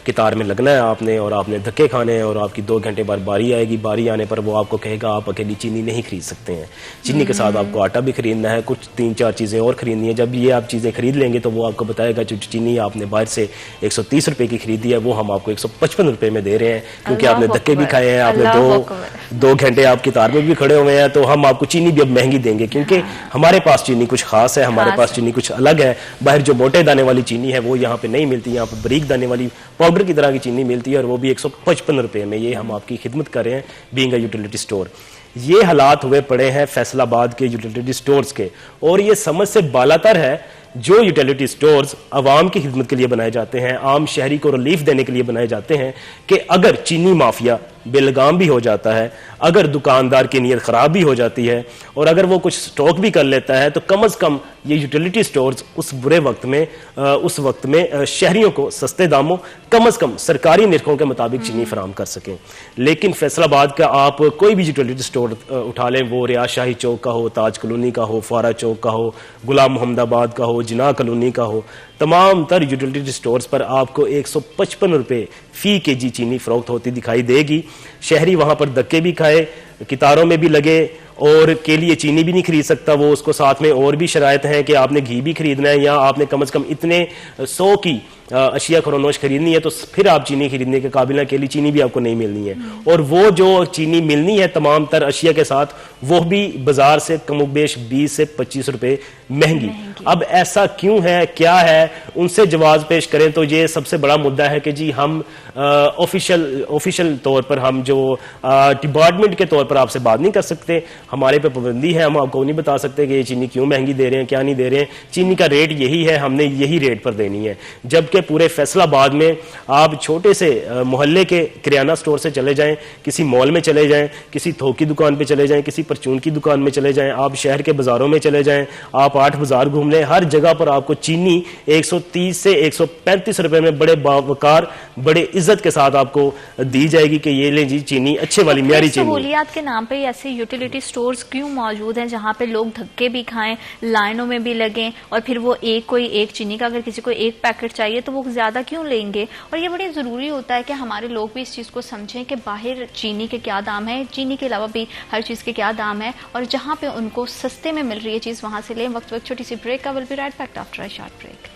कतार में लगना है आपने, और आपने धक्के खाने हैं और आपकी 2 घंटे बाद बारी आएगी। बारी आने पर वो आपको कहेगा आप अकेली चीनी नहीं खरीद सकते हैं, चीनी के साथ आपको आटा भी खरीदना है, कुछ 3-4 चीज़ें और खरीदनी है। जब ये आप चीज़ें खरीद लेंगे तो वो आपको बताएगा जो चीनी आपने बाहर से 130 रुपये की खरीदी है वो हम आपको 155 रुपये में दे रहे हैं, क्योंकि आपने धक्के भी खाए हैं, आपने 2 घंटे आप कतार में भी खड़े हुए हैं, तो हम आपको चीनी भी अब महंगी देंगे, क्योंकि हमारे पास चीनी कुछ खास है, हमारे पास चीनी कुछ अलग है। बाहर जो मोटे दाने वाली चीनी है वो यहाँ पे नहीं मिलती, यहाँ पे बारीक दाने वाली पाउडर की तरह की चीनी मिलती है, और वो भी 155 रुपये में। ये हम आपकी खिदमत कर रहे हैं बीइंग अ यूटिलिटी स्टोर। ये हालात हुए पड़े हैं फैसलाबाद के यूटिलिटी स्टोर्स के, और ये समझ से बालातर है। जो यूटिलिटी स्टोर्स आवाम की खिदमत के लिए बनाए जाते हैं, आम शहरी को रिलीफ देने के लिए बनाए जाते हैं, कि अगर चीनी माफिया बेलगाम भी हो जाता है, अगर दुकानदार की नीयत खराब भी हो जाती है, और अगर वो कुछ स्टॉक भी कर लेता है, तो कम अज कम ये यूटिलिटी स्टोर्स उस बुरे वक्त में शहरियों को सस्ते दामों, कम अज कम सरकारी निरखों के मुताबिक चीनी फराम कर सकें। लेकिन फैसलाबाद का आप कोई भी यूटिलिटी स्टोर उठा लें, वो रियाज शाही चौक का हो, ताज कॉलोनी का हो, फारा चौक का हो, गुलाम मोहम्मदाबाद का हो, जिना कॉलोनी का हो, तमाम तर यूटिलिटी स्टोर्स पर आपको 155 रुपये फी केजी चीनी फरोख्त होती दिखाई देगी। शहरी वहां पर धक्के भी खाए, कितारों में भी लगे, और के लिए चीनी भी नहीं खरीद सकता वो, उसको साथ में और भी शरायत हैं कि आपने घी भी खरीदना है, या आपने कम से कम इतने 100 की अशिया खुरनोश खरीदनी है, तो फिर आप चीनी खरीदने के काबिल है, अकेली चीनी भी आपको नहीं मिलनी है। और वो जो चीनी मिलनी है तमाम तर अशिया के साथ, वो भी बाजार से कमोबेश 20 से 25 रुपए महंगी। अब ऐसा क्यों है, क्या है, उनसे जवाब पेश करें तो ये सबसे बड़ा मुद्दा है कि जी हम ऑफिशियल तौर पर, हम जो डिपार्टमेंट के तौर पर आपसे बात नहीं कर सकते, हमारे पे पाबंदी है, हम आपको नहीं बता सकते कि ये चीनी क्यों महंगी दे रहे हैं, क्या नहीं दे रहे हैं। चीनी का रेट यही है, हमने यही रेट पर देनी है। जबकि पूरे फैसलाबाद में आप छोटे से मोहल्ले के किराना स्टोर से चले जाएं, किसी मॉल में चले जाएं, किसी थोक की दुकान पे चले जाएं, किसी परचून की दुकान में चले जाएं, आप शहर के बाजारों में चले जाएं, आप 8 बाजार घूम लें, हर जगह पर आपको चीनी 130 से 135 रुपए में बड़े बावकार, बड़े इज्जत के साथ आपको दी जाएगी कि ये ले जी चीनी अच्छे वाली म्यारी चीनी। सहूलियात के नाम पे ऐसे यूटिलिटी स्टोर्स क्यों मौजूद हैं जहां पे लोग धक्के भी खाएं, लाइनों में भी लगें, और फिर वो कोई एक चीनी का अगर किसी को 1 पैकेट चाहिए तो वो ज्यादा क्यों लेंगे? और ये बड़ी जरूरी होता है कि हमारे लोग भी इस चीज को समझें कि बाहर चीनी के क्या दाम है, चीनी के अलावा भी हर चीज के क्या दाम है, और जहां पे उनको सस्ते में मिल रही है चीज वहां से लें। वक्त छोटी सी ब्रेक का, will be right back after a short break.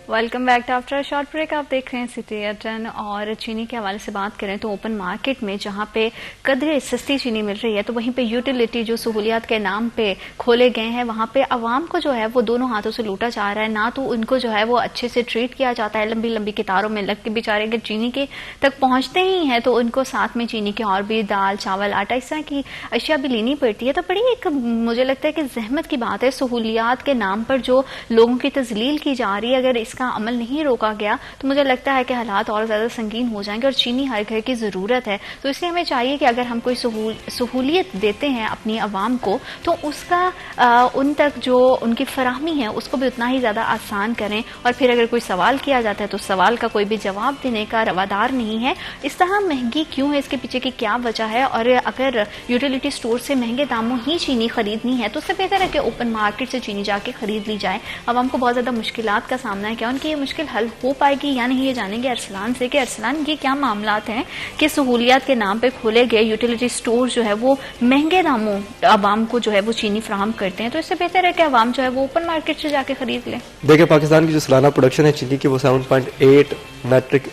Welcome back to after short break. आप देख रहे हैं सिटी 10, और चीनी के हवाले से बात करें तो ओपन मार्केट में जहां पे कदरे सस्ती चीनी मिल रही है, तो वहीं पे यूटिलिटी जो सहूलियात के नाम पे खोले गए हैं, वहां पे आवाम को जो है वो दोनों हाथों से लूटा जा रहा है। ना तो उनको जो है वो अच्छे से ट्रीट किया जाता है, लंबी लंबी कतारों में लग के बेचारे के चीनी के तक पहुंचते ही हैं तो उनको साथ में चीनी के और भी दाल, चावल, आटा, इस तरह की अशिया भी लेनी पड़ती है। तो बड़ी एक मुझे लगता है कि जहमत की बात है, सहूलियात के नाम पर जो लोगों की तजलील की जा रही है, अगर इसका अमल नहीं रोका गया तो मुझे लगता है कि हालात और ज्यादा संगीन हो जाएंगे। और चीनी हर घर की जरूरत है, तो इसलिए हमें चाहिए कि अगर हम कोई सहूलियत देते हैं अपनी आवाम को, तो उसका उन तक जो उनकी फराहमी है उसको भी उतना ही ज्यादा आसान करें। और फिर अगर कोई सवाल किया जाता है तो सवाल का कोई भी जवाब देने का रवादार नहीं है। इस तरह महंगी क्यों है, इसके पीछे की क्या वजह है, और अगर यूटिलिटी स्टोर से महंगे दामों ही चीनी खरीदनी है तो उससे बेहतर है कि ओपन मार्केट से चीनी जाके खरीद ली जाए। आवाम को बहुत ज्यादा मुश्किलात का सामना है, क्या उनकी ये मुश्किल हल हो पाएगी या नहीं, ये जानेंगे अरसलान से कि अरसलान ये क्या मामलात हैं कि सहूलियात के नाम पे खोले गए यूटिलिटी स्टोर जो है वो महंगे दामों आवाम को जो है वो चीनी फराहम करते हैं। तो इससे बेहतर है कि आवाम जो है वो ओपन मार्केट से जाके खरीद ले। देखिए, पाकिस्तान की जो सालाना प्रोडक्शन है चीनी की वो 7.8 मैट्रिक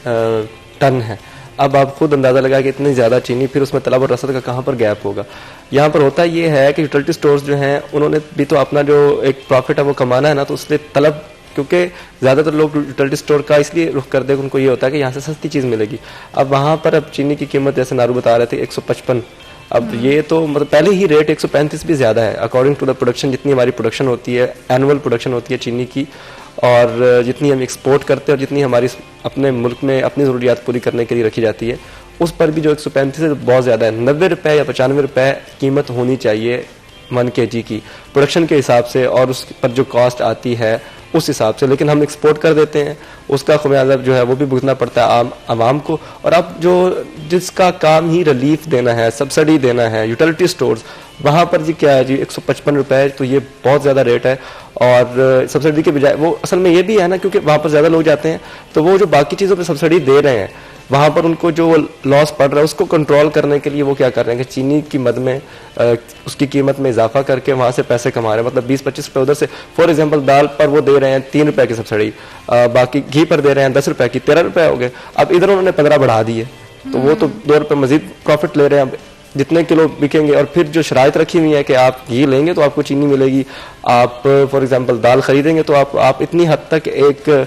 टन है। अब आप खुद अंदाजा लगा कि इतनी ज्यादा चीनी, फिर उसमें तलब और रसद का कहाँ पर गैप होगा। यहाँ पर होता ये है कि यूटिलिटी स्टोर्स जो हैं उन्होंने भी तो अपना जो एक प्रॉफिट है वो कमाना है ना, तो उसलिए तलब, क्योंकि ज्यादातर लोग यूटिलिटी स्टोर का इसलिए रुख कर दे, उनको ये होता है कि यहाँ से सस्ती चीज मिलेगी। अब वहां पर अब चीनी की कीमत जैसे नारू बता रहे थे 155, अब ये तो मतलब पहले ही रेट 135 भी ज्यादा है अकॉर्डिंग टू द प्रोडक्शन। जितनी हमारी प्रोडक्शन होती है, एनुअल प्रोडक्शन होती है चीनी की, और जितनी हम एक्सपोर्ट करते हैं और जितनी हमारी अपने मुल्क में अपनी ज़रूरियात पूरी करने के लिए रखी जाती है, उस पर भी जो 135 है बहुत ज़्यादा है। 90 रुपये या 95 रुपये कीमत होनी चाहिए 1 kg की प्रोडक्शन के हिसाब से, और उस पर जो कॉस्ट आती है उस हिसाब से, लेकिन हम एक्सपोर्ट कर देते हैं, उसका खमियाजा जो है वो भी भुगतना पड़ता है आवाम को। और अब जो जिसका काम ही रिलीफ देना है, सब्सिडी देना है, यूटिलिटी स्टोर्स, वहाँ पर जी क्या है जी 155 रुपये, तो ये बहुत ज़्यादा रेट है। और सब्सिडी के बजाय वो असल में ये भी है ना, क्योंकि वहाँ पर ज़्यादा लोग जाते हैं, तो वो जो बाकी चीज़ों पर सब्सिडी दे रहे हैं वहाँ पर उनको जो लॉस पड़ रहा है उसको कंट्रोल करने के लिए वो क्या कर रहे हैं कि चीनी की मद में उसकी कीमत में इजाफा करके वहाँ से पैसे कमा रहे हैं। मतलब 20-25 रुपये उधर से, फॉर एग्जांपल दाल पर वो दे रहे हैं 3 रुपये की सब्सिडी, बाकी घी पर दे रहे हैं 10 रुपये की, 13 रुपये हो गए। अब इधर उन्होंने 15 बढ़ा दिए, तो वो तो 2 रुपये मजीद प्रॉफिट ले रहे हैं। अब जितने किलो बिकेंगे, और फिर जो शराइत रखी हुई है कि आप घी लेंगे तो आपको चीनी मिलेगी, आप फॉर एग्जांपल दाल खरीदेंगे तो आप इतनी हद तक एक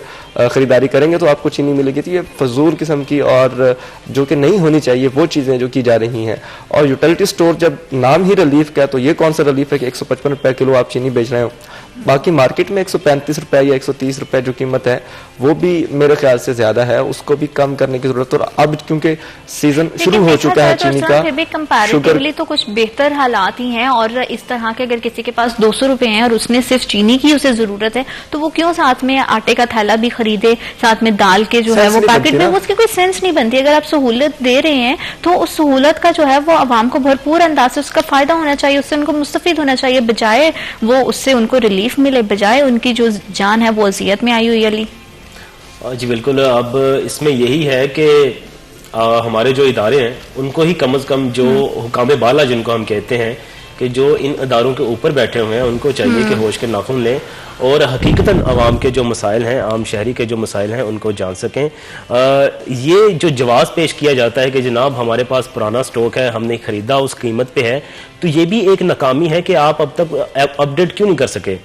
खरीदारी करेंगे तो आपको चीनी मिलेगी। तो ये फजूल किस्म की और जो कि नहीं होनी चाहिए वो चीज़ें जो की जा रही हैं। और यूटिलिटी स्टोर जब नाम ही रिलीफ का है, तो ये कौन सा रिलीफ है कि 155 रुपये किलो आप चीनी बेच रहे हो। बाकी मार्केट में 135 रुपये या 130 रुपये जो कीमत है वो भी मेरे ख्याल से ज्यादा है, उसको भी कम करने की जरूरत है। और अब क्योंकि सीजन शुरू हो चुका है चीनी का, फिर भी कंपैरेटिवली तो कुछ बेहतर हालात ही हैं। और इस तरह के अगर किसी के पास 200 रुपए हैं और उसने सिर्फ चीनी की उसे जरूरत है, तो वो क्यों साथ में आटे का थैला भी खरीदे, साथ में दाल के जो है वो पैकेट में, उसकी कोई सेंस नहीं बनती। अगर आप सहूलत दे रहे हैं तो उस सहूलत का जो है वो आवाम को भरपूर अंदाज से उसका फायदा होना चाहिए, उससे उनको मुस्तफीद होना चाहिए, बजाय वो उससे उनको रिलीफ मिले, बजाय उनकी जो जान है वो अजियत में आई हुई है। जी बिल्कुल। अब इसमें यही है कि हमारे जो इदारे हैं उनको ही कम से कम जो हुकाम बाला जिनको हम कहते हैं कि जो इन इदारों के ऊपर बैठे हुए हैं उनको चाहिए कि होश के नाखून लें और हकीकतन आवाम के जो मसाइल हैं, आम शहरी के जो मसाइल हैं उनको जान सकें। ये जो जवाब पेश किया जाता है कि जनाब हमारे पास पुराना स्टॉक है, हमने खरीदा उस कीमत पे है, तो ये भी एक नाकामी है कि आप अब तक अपडेट क्यों नहीं कर सके।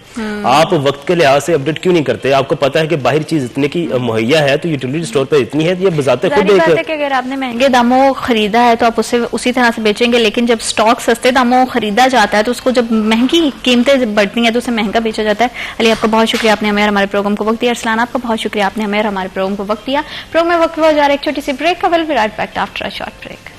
आप वक्त के लिहाज से अपडेट क्यों नहीं करते। आपको पता है कि बाहर चीज इतने की मुहैया है तो यूटिलिटी स्टोर पर इतनी है, ये बजाते खुद एक, अगर आपने महंगे दामों खरीदा है तो आप उसे उसी तरह से बेचेंगे, लेकिन जब स्टॉक सस्ते दामों खरीदा जाता है तो उसको जब महंगी कीमतें बढ़ती हैं तो उसे महंगा बेचा जाता है। अली आपका बहुत शुक्रिया, आपने हमें हमारे प्रोग्राम को वक्त दिया। अरसलान आपका बहुत शुक्रिया, आपने हमें हमारे प्रोग्राम को वक्त दिया। प्रोग्राम में वक्त हुआ जा रहा है एक छोटी सी ब्रेक का, will be right back after a short break.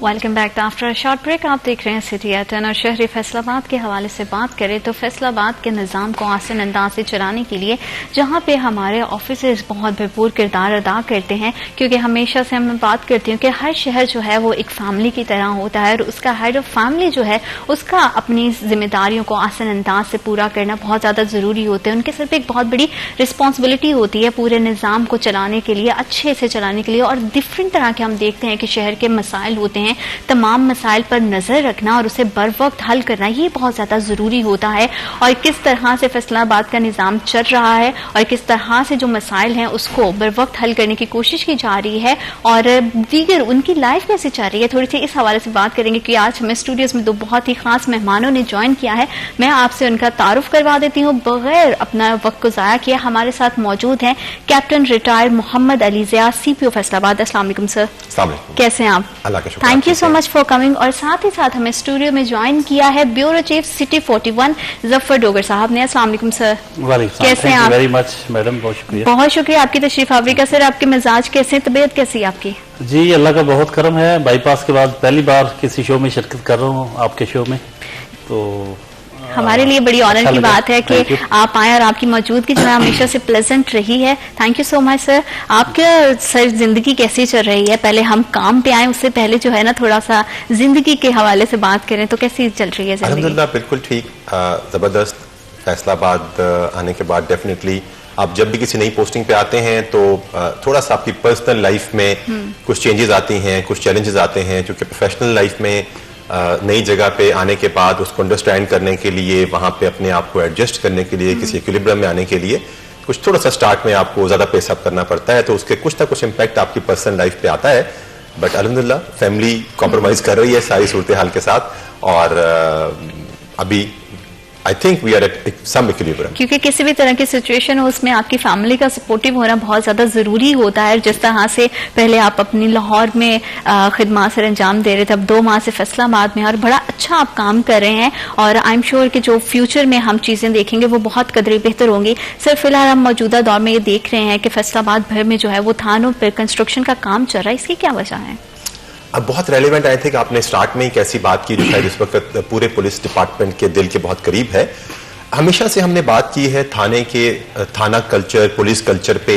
Welcome back after a short break. आप देख रहे हैं सिटी एटन। और शहरी फैसलाबाद के हवाले से बात करें तो फैसलाबाद के निज़ाम को आसान अंदाज से चलाने के लिए जहां पे हमारे ऑफिसर्स बहुत भरपूर किरदार अदा करते हैं, क्योंकि हमेशा से मैं बात करती हूँ कि हर शहर जो है वो एक फैमिली की तरह होता है और उसका हेड ऑफ फैमिली जो है उसका अपनी जिम्मेदारियों को आसान अंदाज से पूरा करना बहुत ज़्यादा ज़रूरी होता है। उनके सिर पर एक बहुत बड़ी रिस्पॉन्सिबिलिटी होती है पूरे निज़ाम को चलाने के लिए, अच्छे से चलाने के लिए। और डिफरेंट तरह के हम देखते हैं कि शहर के मसाइल होते हैं, तमाम मसाइल पर नजर रखना और उसे बर वक्त हल करना ये बहुत ज्यादा जरूरी होता है। और किस तरह से फैसलाबाद का निजाम चल रहा है और किस तरह से जो मसाइल हैं उसको बर वक्त हल करने की कोशिश की जा रही है और दीगर उनकी लाइफ कैसे चल रही है, थोड़ी सी इस हवाले से बात करेंगे। कि आज हमें स्टूडियोज में दो बहुत ही खास मेहमानों ने ज्वाइन किया है। मैं आपसे उनका तारुफ करवा देती हूँ बगैर अपना वक्त को जाया किया। हमारे साथ मौजूद हैं captain retired Mohammad Ali Zia, CPO Faisalabad. अस्सलाम वालेकुम सर, कैसे हैं आप? अल्लाह का शुक्र, thank you so much for coming. और साथ ही साथ हमें स्टूडियो में ज्वाइन किया है bureau chief city 41 Zafar Dogar साहब ने। अस्सलाम वालेकुम सर, कैसे हैं आप? वेरी मच मैडम, बहुत शुक्रिया। बहुत शुक्रिया आपकी तशरीफ आवरी का। सर आपके मिजाज कैसे, तबीयत कैसी है आपकी? जी अल्लाह का बहुत करम है, बाईपास के बाद पहली बार किसी शो में शिरकत कर रहा हूँ, आपके शो में, तो हमारे लिए बड़ी ऑनर की बात है कि आप आए और आपकी मौजूदगी जो है हमेशा से प्लेजेंट रही है। Thank you so much sir. आपके सर जिंदगी कैसी चल रही है? पहले हम काम पे आए, उससे पहले जो है ना थोड़ा सा जिंदगी के हवाले से बात करें तो कैसी चल रही है जिंदगी? अल्हम्दुलिल्लाह बिल्कुल ठीक, जबरदस्त। फैसलाबाद आने के बाद डेफिनेटली आप जब भी किसी नई पोस्टिंग पे आते हैं तो थोड़ा सा आपकी पर्सनल लाइफ में कुछ चेंजेस आती हैं, कुछ चैलेंजेस आते हैं, क्योंकि प्रोफेशनल लाइफ में नई जगह पे आने के बाद उसको अंडरस्टैंड करने के लिए, वहां पे अपने आप को एडजस्ट करने के लिए, किसी इक्विलिब्रियम में आने के लिए कुछ थोड़ा सा स्टार्ट में आपको ज्यादा पेस अप करना पड़ता है, तो उसके कुछ ना कुछ इम्पैक्ट आपकी पर्सनल लाइफ पे आता है। बट अल्हम्दुलिल्लाह फैमिली कॉम्प्रोमाइज कर रही है सारी सूरत हाल के साथ और अभी I think we are at some equilibrium. क्योंकि किसी भी तरह की सिचुएशन हो उसमें आपकी फैमिली का सपोर्टिव होना बहुत ज्यादा जरूरी होता है। जिस तरह से पहले आप अपनी लाहौर में खिदमत सर अंजाम दे रहे थे, अब 2 माह से फैसलाबाद में, और बड़ा अच्छा आप काम कर रहे हैं और आई एम श्योर कि जो फ्यूचर में हम चीजें देखेंगे वो बहुत कदरे बेहतर होंगी। सर फिलहाल हम मौजूदा दौर में ये देख रहे हैं कि फैसलाबाद भर में जो है वो थानों पर कंस्ट्रक्शन का काम चल रहा है, इसकी क्या वजह है? अब बहुत रेलिवेंट आई थिंक आपने स्टार्ट में एक ऐसी बात की जो शायद इस वक्त पूरे पुलिस डिपार्टमेंट के दिल के बहुत करीब है। हमेशा से हमने बात की है थाना कल्चर, पुलिस कल्चर पे,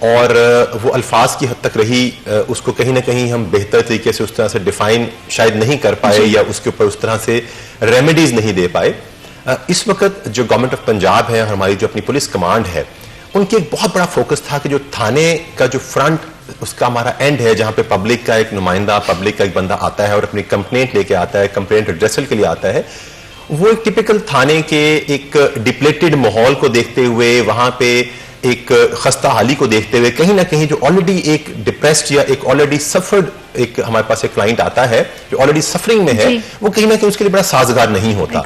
और वो अल्फाज की हद तक रही, उसको कहीं ना कहीं हम बेहतर तरीके से उस तरह से डिफाइन शायद नहीं कर पाए या उसके ऊपर उस तरह से रेमेडीज नहीं दे पाए। इस वक्त जो गवर्नमेंट ऑफ पंजाब है, हमारी जो अपनी पुलिस कमांड है, उनके एक बहुत बड़ा फोकस था कि जो थाने का जो फ्रंट उसका हमारा एंड है, जहां पे पब्लिक का एक नुमाइंदा, पब्लिक का एक बंदा आता है और अपनी कंप्लेंट लेके आता है, कंप्लेंट एड्रेसल के लिए आता है, वो एक टिपिकल थाने के एक डिप्लेटेड माहौल को देखते हुए, वहां पे एक खस्ता हाली को देखते हुए, कहीं ना कहीं जो ऑलरेडी एक डिप्रेस्ड या एक ऑलरेडी सफर्ड एक हमारे पास एक क्लाइंट आता है जो ऑलरेडी सफरिंग में है, वो कहीं ना कहीं उसके लिए बड़ा साजगार नहीं होता।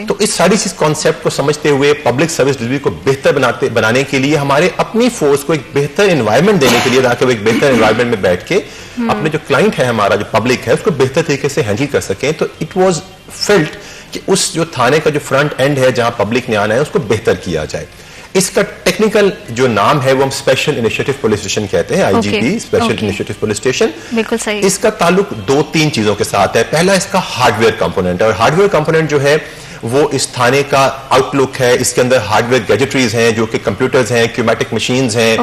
तो इस सारी चीज कॉन्सेप्ट को समझते हुए पब्लिक सर्विस डिलीवरी को बेहतर बनाने के लिए, हमारे अपनी फोर्स को एक बेहतर एनवायरमेंट देने के लिए, ताकि वो एक बेहतर एनवायरमेंट में बैठ के अपने जो क्लाइंट है, हमारा जो पब्लिक है, उसको बेहतर तरीके से हैंडल कर सकें। तो इट वॉज फेल्ट कि उस जो थाने का जो फ्रंट एंड है, जहां पब्लिक ने आना है, उसको बेहतर किया जाए। इसका टेक्निकल जो नाम है वो हम स्पेशल इनिशिएटिव पुलिस स्टेशन कहते हैं, IGP special initiative police station. बिल्कुल सही। इसका ताल्लुक 2-3 चीजों के साथ है। पहला इसका हार्डवेयर कंपोनेंट है, और हार्डवेयर कंपोनेंट जो है वो इस थाने का आउटलुक है। इसके अंदर हार्डवेयर गैजेटरीज हैं, जो कि कंप्यूटर्स हैं, क्यूमेटिक मशीन्स हैं,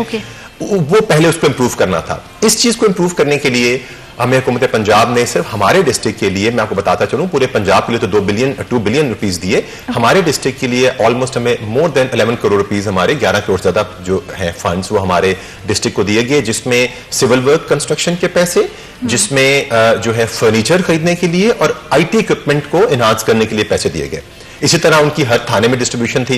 वो पहले उसको इंप्रूव करना था। इस चीज को इंप्रूव करने के लिए हमें हुकूमत पंजाब ने सिर्फ हमारे डिस्ट्रिक्ट के लिए, मैं आपको बताता चलूं, पूरे पंजाब के लिए तो 2 बिलियन रुपीस दिए। हमारे डिस्ट्रिक्ट के लिए ऑलमोस्ट हमें मोर देन 11 करोड़ रुपीस, हमारे 11 करोड़ से ज्यादा जो है फंड्स, वो हमारे डिस्ट्रिक्ट को दिए गए, जिसमें सिविल वर्क कंस्ट्रक्शन के पैसे, जिसमें जो है फर्नीचर खरीदने के लिए और IT इक्विपमेंट को एनहांस करने के लिए पैसे दिए गए। इसी तरह उनकी हर थाने में डिस्ट्रीब्यूशन थी।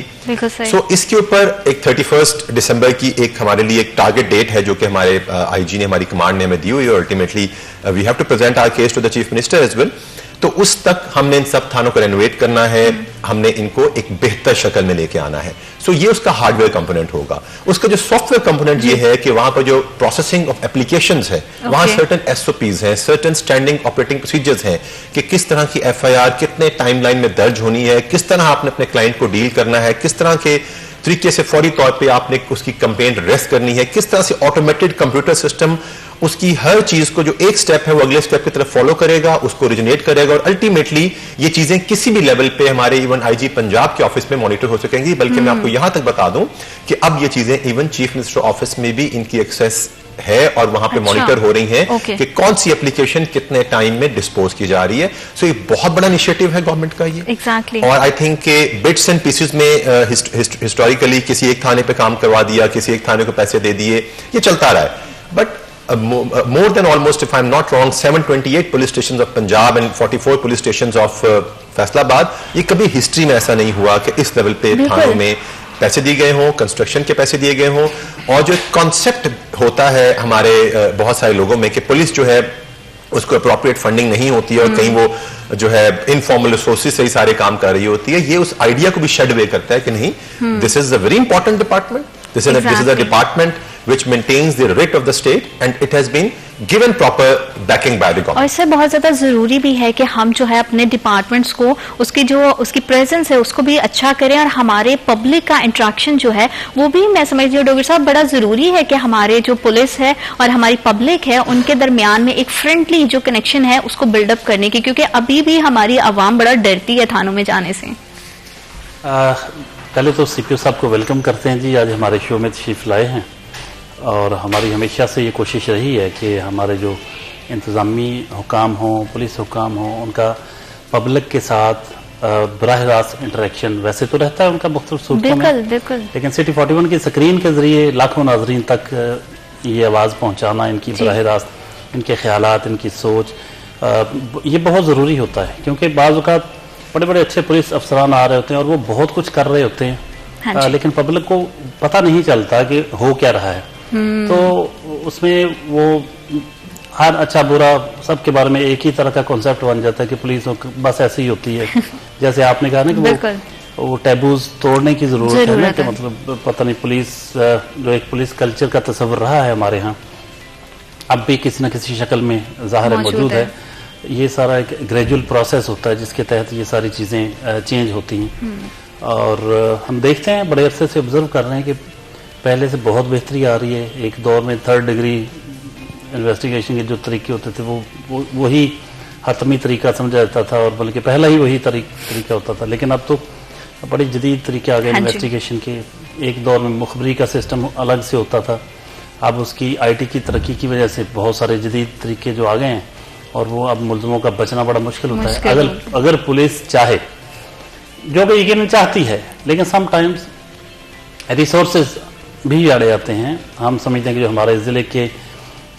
सो इसके ऊपर एक 31 दिसंबर की एक हमारे लिए एक टारगेट डेट है, जो कि हमारे IG ने, हमारी कमांड ने हमें दी हुई है। Ultimately we have to present our case to the chief minister as well. तो उस तक हमने इन सब थानों को रेनोवेट करना है, हमने इनको एक बेहतर शक्ल में लेके आना है। सो ये उसका हार्डवेयर कंपोनेंट होगा। उसका जो सॉफ्टवेयर कंपोनेंट ये है कि वहां पर जो प्रोसेसिंग ऑफ एप्लीकेशंस है, वहां सर्टेन SOPs हैं, सर्टेन स्टैंडिंग ऑपरेटिंग प्रोसीजर्स हैं कि किस तरह की FIR कितने टाइमलाइन में दर्ज होनी है, किस तरह आपने अपने क्लाइंट को डील करना है, किस तरह के तरीके से फौरी तौर पे आपने उसकी कंप्लेंट रेस्ट करनी है, किस तरह से ऑटोमेटेड कंप्यूटर सिस्टम उसकी हर चीज को, जो एक स्टेप है वो अगले स्टेप की तरफ फॉलो करेगा, उसको ओरिजिनेट करेगा, और अल्टीमेटली ये चीजें किसी भी लेवल पे हमारे इवन IG पंजाब के ऑफिस में मॉनिटर हो सकेंगी। बल्कि मैं आपको यहां तक बता दूं कि अब ये चीजें इवन चीफ मिनिस्टर ऑफिस में भी इनकी एक्सेस है, और वहां पे मॉनिटर हो रही हैं कि कौन सी एप्लीकेशन कितने टाइम में डिस्पोज की जा रही है। सो ये बहुत बड़ा इनिशिएटिव है गवर्नमेंट का ये। Exactly. और आई थिंक के बिट्स एंड पीसेस में हिस्टोरिकली किसी एक थाने पे काम करवा दिया, किसी एक थाने को पैसे दे दिए, ये चलता रहा है। But more than almost, if I'm not wrong, 728 police stations of Punjab and 44 police stations of Faisalabad, ये कभी हिस्ट्री में ऐसा नहीं हुआ कि इस लेवल पे थानों में पैसे दिए गए हों, कंस्ट्रक्शन के पैसे दिए गए हों। और जो कॉन्सेप्ट होता है हमारे बहुत सारे लोगों में कि पुलिस जो है उसको अप्रोप्रिएट फंडिंग नहीं होती है, और कहीं वो जो है इनफॉर्मल रिसोर्सेज से ही सारे काम कर रही होती है, ये उस आइडिया को भी शेड वे करता है कि नहीं, this is a very important department, this is a department which maintains the writ of the state and it has been given proper backing by the government. और इससे बहुत ज्यादा जरूरी भी है कि हम जो है अपने डिपार्टमेंट्स को उसकी प्रेजेंस है उसको भी अच्छा करें, और हमारे पब्लिक का इंटरेक्शन जो है वो भी, मैं समझती हूँ डॉक्टर साहब, बड़ा जरूरी है कि हमारे जो पुलिस है और हमारी पब्लिक है उनके दरमियान में एक फ्रेंडली जो कनेक्शन है उसको बिल्डअप करने की, क्योंकि अभी भी हमारी आवाम बड़ा डरती है थानों में जाने से। पहले तो CPO साहब को वेलकम करते हैं जी, आज हमारे शो में तशरीफ लाए हैं। और हमारी हमेशा से ये कोशिश रही है कि हमारे जो इंतज़ामी हुकाम हों, पुलिस हुकाम हों, उनका पब्लिक के साथ बराह रास्त इंटरेक्शन वैसे तो रहता है उनका मुख्तलिफ सूरतों में, लेकिन City 41 की स्क्रीन के जरिए लाखों नाजरीन तक ये आवाज़ पहुँचाना, इनकी बराह रास्त इनके ख्यालात, इनकी सोच, ये बहुत ज़रूरी होता है। क्योंकि बाज़ औक़ात बड़े बड़े अच्छे पुलिस अफसरान आ रहे होते हैं और वो बहुत कुछ कर रहे होते हैं, लेकिन पब्लिक को पता नहीं चलता कि हो क्या रहा है। तो उसमें वो हर अच्छा बुरा सबके बारे में एक ही तरह का कॉन्सेप्ट बन जाता है कि पुलिस बस ऐसी ही होती है। जैसे आपने कहा ना कि वो वो टैबूज तोड़ने की जरूरत है ना, कि मतलब पता नहीं पुलिस जो एक पुलिस कल्चर का तस्वर रहा है हमारे यहाँ, अब भी किसी न किसी शक्ल में ज़ाहिर मौजूद है। ये सारा एक ग्रेजुअल प्रोसेस होता है जिसके तहत ये सारी चीज़ें चेंज होती हैं। और हम देखते हैं, बड़े अरसे से ऑब्जर्व कर रहे हैं कि पहले से बहुत बेहतरी आ रही है। एक दौर में 3rd डिग्री इन्वेस्टिगेशन के जो तरीके होते थे वो वही हतमी तरीका समझा जाता था, और बल्कि पहला ही वही तरीका होता था। लेकिन अब तो बड़ी जदीद तरीके आ गए इन्वेस्टिगेशन के। एक दौर में मुखबरी का सिस्टम अलग से होता था, अब उसकी IT की तरक्की की वजह से बहुत सारे जदीद तरीके जो आ गए हैं, और वो अब मुलजमों का बचना बड़ा मुश्किल होता है। अगर पुलिस चाहे, जो कि यकीनन चाहती है, लेकिन समटाइम्स रिसोर्सेज भी आड़े आते हैं। हम समझते हैं कि जो हमारे ज़िले के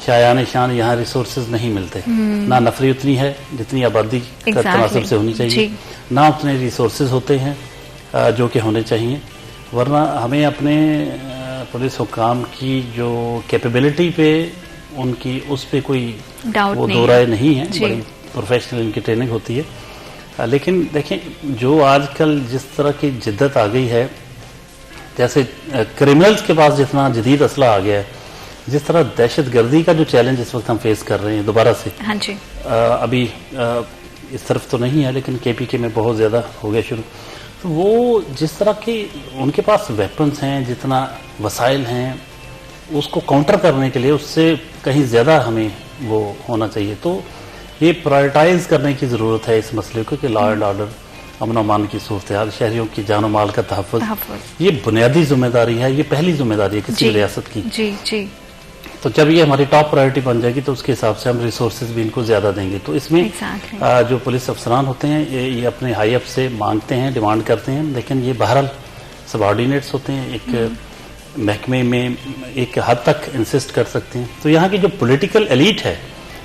शायान शान यहाँ रिसोर्सेज नहीं मिलते, ना नफरी उतनी है जितनी आबादी का तनासब से होनी चाहिए, ना उतने रिसोर्सेज होते हैं जो कि होने चाहिए। वरना हमें अपने पुलिस हुकाम की जो कैपेबिलिटी पे उनकी उस पे कोई वो दो राय नहीं है, बड़ी प्रोफेशनल इनकी ट्रेनिंग होती है। लेकिन देखें, जो आजकल जिस तरह की जिद्दत आ गई है, जैसे क्रिमिनल्स के पास जितना जदीद असला आ गया है, जिस तरह दहशतगर्दी का जो चैलेंज इस वक्त हम फेस कर रहे हैं दोबारा से, हाँ जी, अभी इस तरफ तो नहीं है लेकिन KPK में बहुत ज़्यादा हो गया शुरू। तो वो जिस तरह के उनके पास वेपन्स हैं, जितना वसाइल हैं, उसको काउंटर करने के लिए उससे कहीं ज़्यादा हमें वो होना चाहिए। तो ये प्रायोरिटाइज करने की ज़रूरत है इस मसले को कि लॉ एंड ऑर्डर, अमन अमान की सूरत हाल, शहरियों की जान और माल का तहफ़्फ़ुज़, ये बुनियादी जिम्मेदारी है, ये पहली जिम्मेदारी है किसी रियासत की। जी जी। तो जब ये हमारी टॉप प्रायोरिटी बन जाएगी तो उसके हिसाब से हम रिसोर्सेज भी इनको ज्यादा देंगे। तो इसमें जो पुलिस अफसरान होते हैं ये अपने हाई अप से मांगते हैं, डिमांड करते हैं, लेकिन ये बहरहाल सबऑर्डिनेट्स होते हैं, एक महकमे में एक हद तक इंसिस्ट कर सकते हैं। तो यहाँ की जो पॉलिटिकल एलीट है,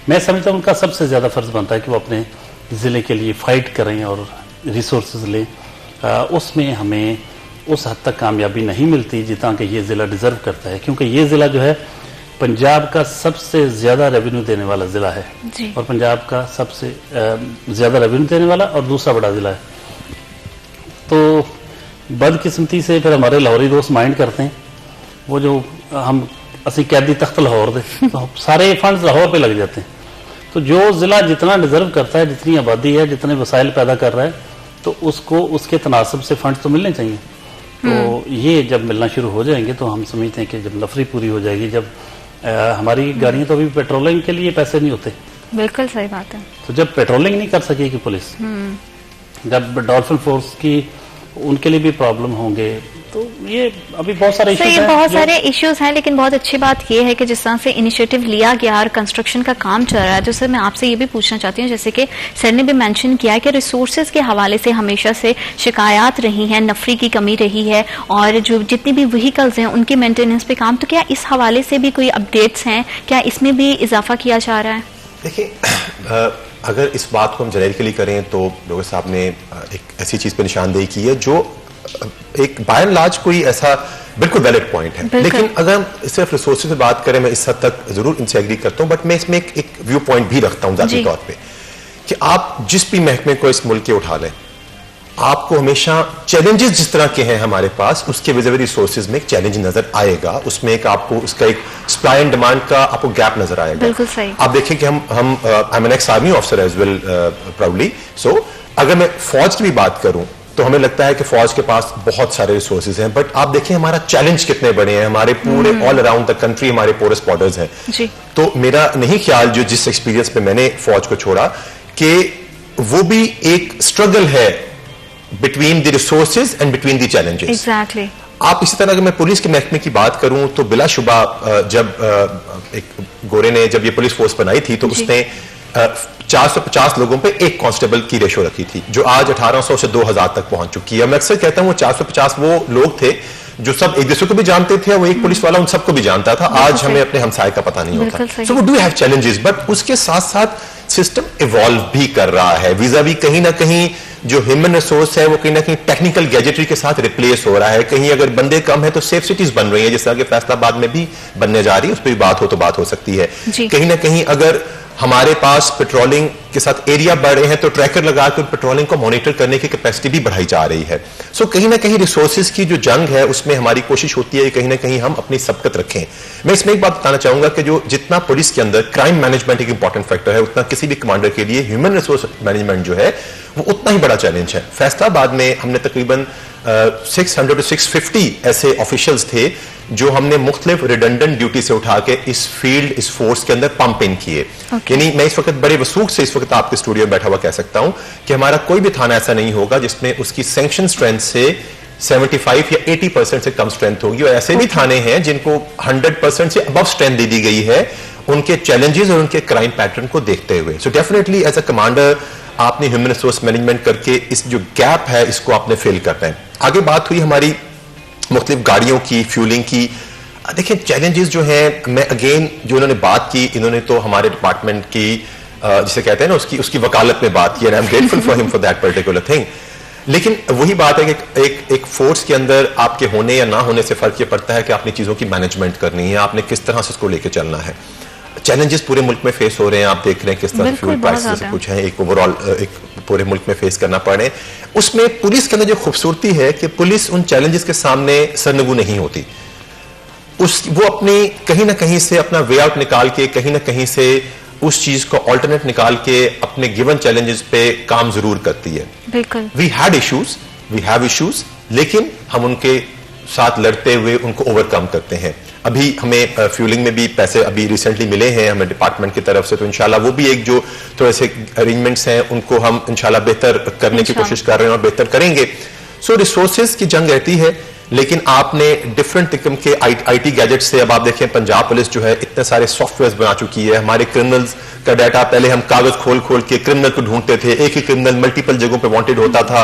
मैं समझता हूँ उनका सबसे ज्यादा फर्ज बनता है कि वो अपने जिले के लिए फाइट करें और रिसोर्सेज लें। उसमें हमें उस हद तक कामयाबी नहीं मिलती जितना कि ये जिला डिजर्व करता है, क्योंकि ये जिला जो है पंजाब का सबसे ज्यादा रेवेन्यू देने वाला जिला है, और पंजाब का सबसे ज्यादा रेवेन्यू देने वाला और दूसरा बड़ा जिला है। तो बदकिस्मती से फिर हमारे लाहौरी दोस्त माइंड करते हैं, वो जो हम असी कैदी तख्त लाहौर दे, तो सारे फंड्स लाहौर पे लग जाते हैं। तो जो जिला जितना डिजर्व करता है, जितनी आबादी है, जितने वसाइल पैदा कर रहा है, तो उसको उसके तनासब से फंड्स तो मिलने चाहिए। तो ये जब मिलना शुरू हो जाएंगे तो हम समझते हैं कि जब नफरी पूरी हो जाएगी, जब हमारी गाड़ियां तो अभी पेट्रोलिंग के लिए पैसे नहीं होते। बिल्कुल सही बात है। तो जब पेट्रोलिंग नहीं कर सकेगी पुलिस, जब डॉल्फिन फोर्स की उनके लिए भी प्रॉब्लम होंगे, तो ये अभी बहुत सारे इश्यूज हैं। बहुत सारे इश्यूज हैं, लेकिन बहुत अच्छी बात यह है कि जिस तरह से इनिशिएटिव लिया गया और कंस्ट्रक्शन का काम चल रहा है, तो सर मैं आपसे ये भी पूछना चाहती हूँ, जैसे कि सर ने भी मेंशन किया है कि रिसोर्सेज के हवाले से हमेशा से शिकायत रही है, नफरी की कमी रही है, और जो जितनी भी व्हीकल्स हैं उनकी मेंटेनेंस पे काम, तो क्या इस हवाले से भी कोई अपडेट्स हैं, क्या इसमें भी इजाफा किया जा रहा है? देखिए, अगर इस बात को हम जेनेरिकली करें तो डॉक्टर साहब ने एक ऐसी चीज पर निशानदेही की है जो एक बाय एंड लार्ज कोई ऐसा बिल्कुल वैलिड पॉइंट है। लेकिन अगर हम सिर्फ रिसोर्सेज पे बात करें, मैं इस हद तक जरूर इनसे एग्री करता हूं, बट मैं इसमें एक व्यू पॉइंट भी रखता हूं जाती तौर पे कि आप जिस भी महकमे को इस मुल्क के उठा लें, आपको हमेशा चैलेंजेस जिस तरह के हैं हमारे पास, उसके वजह रिसोर्सेज में एक चैलेंज नजर आएगा, उसमें एक आपको उसका एक सप्लाई एंड डिमांड का आपको गैप नजर आएगा। बिल्कुल सही। आप देखें कि हम I am an ex army officer as well proudly, so अगर मैं फौज की भी बात करूं तो हमें लगता है कि फौज के पास बहुत सारे रिसोर्सेज हैं, बट आप देखें हमारा चैलेंज कितने बड़े हैं, हमारे पूरे ऑल अराउंड द कंट्री हमारे पोरस बॉर्डर्स हैं। तो मेरा नहीं ख्याल, जो जिस एक्सपीरियंस पे मैंने फौज को छोड़ा, कि वो भी एक स्ट्रगल है between the resources and between the challenges. Exactly. आप इसी तरह अगर मैं पुलिस के महकमे की बात करूं तो बिलाशुबा जब एक गोरे ने जब ये पुलिस फोर्स बनाई थी तो उसने 450 लोगों पे एक कांस्टेबल की रेशो रखी थी, जो आज 1800 से 2000 तक पहुंच चुकी है। मैं अक्सर कहता हूं वो 450 वो लोग थे जो सब एक दूसरे को भी जानते थे, वो एक पुलिस वाला उन सबको भी जानता था। आज हमें अपने हमसाये का पता नहीं होता। So we do have challenges, but उसके साथ साथ सिस्टम इवॉल्व भी कर रहा है। वीजा भी कहीं ना कहीं जो ह्यूमन रिसोर्स है वो कहीं ना कहीं टेक्निकल गैजेटरी के साथ रिप्लेस हो रहा है। कहीं अगर बंदे कम है तो सेफ सिटीज बन रही है, जिस तरह के फैसलाबाद में भी बनने जा रही है, उस पर भी बात हो तो बात हो सकती है। कहीं ना कहीं अगर हमारे पास पेट्रोलिंग के साथ एरिया बढ़ रहे हैं तो ट्रैकर लगाकर पेट्रोलिंग को मॉनिटर करने की कैपेसिटी भी बढ़ाई जा रही है। सो कहीं ना कहीं रिसोर्सेज की जो जंग है उसमें हमारी कोशिश होती है कहीं ना कहीं हम अपनी सबकत रखें। मैं इसमें एक बात बताना चाहूंगा कि जो जितना पुलिस के अंदर क्राइम मैनेजमेंट एक इंपॉर्टेंट फैक्टर है, उतना किसी भी कमांडर के लिए ह्यूमन रिसोर्स मैनेजमेंट जो है वो उतना ही बड़ा चैलेंज है। फैसलाबाद में हमने तकरीबन 600 to 650 ऐसे ऑफिशियल्स थे जो हमने मुख्तलिफ रिडंडेंट ड्यूटी से उठा के इस फील्ड, इस फोर्स के अंदर पंप इन किए। यानी मैं इस वक्त बड़े वसूख से इस वक्त आपके स्टूडियो में बैठा हुआ कह सकता हूं कि हमारा कोई भी थाना ऐसा नहीं होगा जिसमें उसकी सैंक्शन स्ट्रेंथ से 75 या 80% से कम स्ट्रेंथ होगी, और ऐसे भी थाने हैं जिनको 100% से अबव स्ट्रेंथ दे दी गई है उनके चैलेंजेस और उनके क्राइम पैटर्न को देखते हुए। So definitely as a commander आपने ह्यूमन रिसोर्स मैनेजमेंट करके इस जो गैप है इसको आपने फिल करना है। आगे बात हुई हमारी मुख्तलिफ गाड़ियों की, फ्यूलिंग की। देखिए चैलेंजेस जो हैं, मैं अगेन जो इन्होंने बात की, इन्होंने तो हमारे डिपार्टमेंट की जिसे कहते हैं ना उसकी वकालत में बात की, and I am grateful for him for that particular thing. लेकिन वही बात है कि एक फोर्स के अंदर आपके होने या ना होने से फर्क ये पड़ता है कि आपने चीजों की मैनेजमेंट करनी है, आपने किस तरह से इसको लेके चलना है। चैलेंजेस पूरे मुल्क में फेस हो रहे हैं, आप देख रहे हैं किस तरह फ्यूल प्राइसेस से कुछ है, एक ओवरऑल एक पूरे मुल्क में फेस करना पड़ रहे हैं। उसमें पुलिस के अंदर जो खूबसूरती है कि पुलिस उन चैलेंजेस के सामने सरनगू नहीं होती, वो अपनी कहीं ना कहीं से अपना वे आउट निकाल के, कहीं ना कहीं से उस चीज को ऑल्टरनेट निकाल के अपने गिवन चैलेंजेस पे काम जरूर करती है। बिल्कुल, we had issues, we have issues, लेकिन हम उनके साथ लड़ते हुए उनको ओवरकम करते हैं। अभी हमें फ्यूलिंग में भी पैसे अभी रिसेंटली मिले हैं हमें डिपार्टमेंट की तरफ से, तो इंशाल्लाह वो भी एक जो थोड़े से अरेंजमेंट्स हैं उनको हम इंशाल्लाह बेहतर करने की कोशिश कर रहे हैं और बेहतर करेंगे। सो रिसोर्सेज की जंग रहती है, लेकिन आपने डिफरेंट किस्म के आईटी गैजेट से, अब आप देखें पंजाब पुलिस जो है इतने सारे सॉफ्टवेयर बना चुकी है। हमारे क्रिमिनल्स का डाटा, पहले हम कागज खोल खोल के क्रिमिनल को ढूंढते थे, एक ही क्रिमिनल मल्टीपल जगहों पे वांटेड होता था,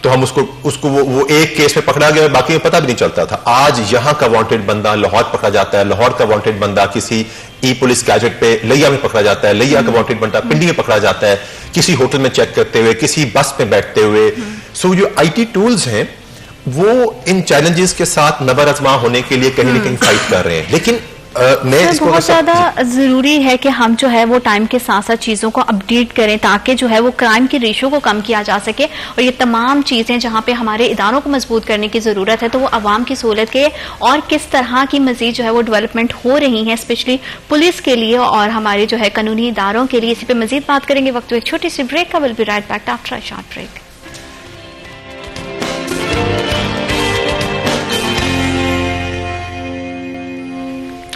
तो हम उसको वो एक केस में पकड़ा गया, बाकी में पता भी नहीं चलता था। आज यहां का वांटेड बंदा लाहौर पकड़ा जाता है, लाहौर का वांटेड बंदा किसी ई पुलिस गैजेट पे लिया में पकड़ा जाता है, लिया का वांटेड बंदा पिंडी में पकड़ा जाता है, किसी होटल में चेक करते हुए, किसी बस में बैठते हुए। सो जो आईटी टूल्स हैं वो इन चैलेंजेस के साथ नबर आजमा होने के लिए कहीं ना कहीं फाइट कर रहे हैं। लेकिन मैं इसको बहुत ज्यादा जरूरी है कि हम जो है वो टाइम के साथ साथ चीजों को अपडेट करें ताकि जो है वो क्राइम की रेशो को कम किया जा सके, और ये तमाम चीजें जहां पे हमारे इदारों को मजबूत करने की जरूरत है तो वो आवाम की सहूलत के और किस तरह की मजीद जो है वो डेवलपमेंट हो रही है स्पेशली पुलिस के लिए और हमारे जो है कानूनी इदारों के लिए, इसी पे मजीद बात करेंगे। वक्त एक छोटी सी ब्रेक का, will be right back after a short break.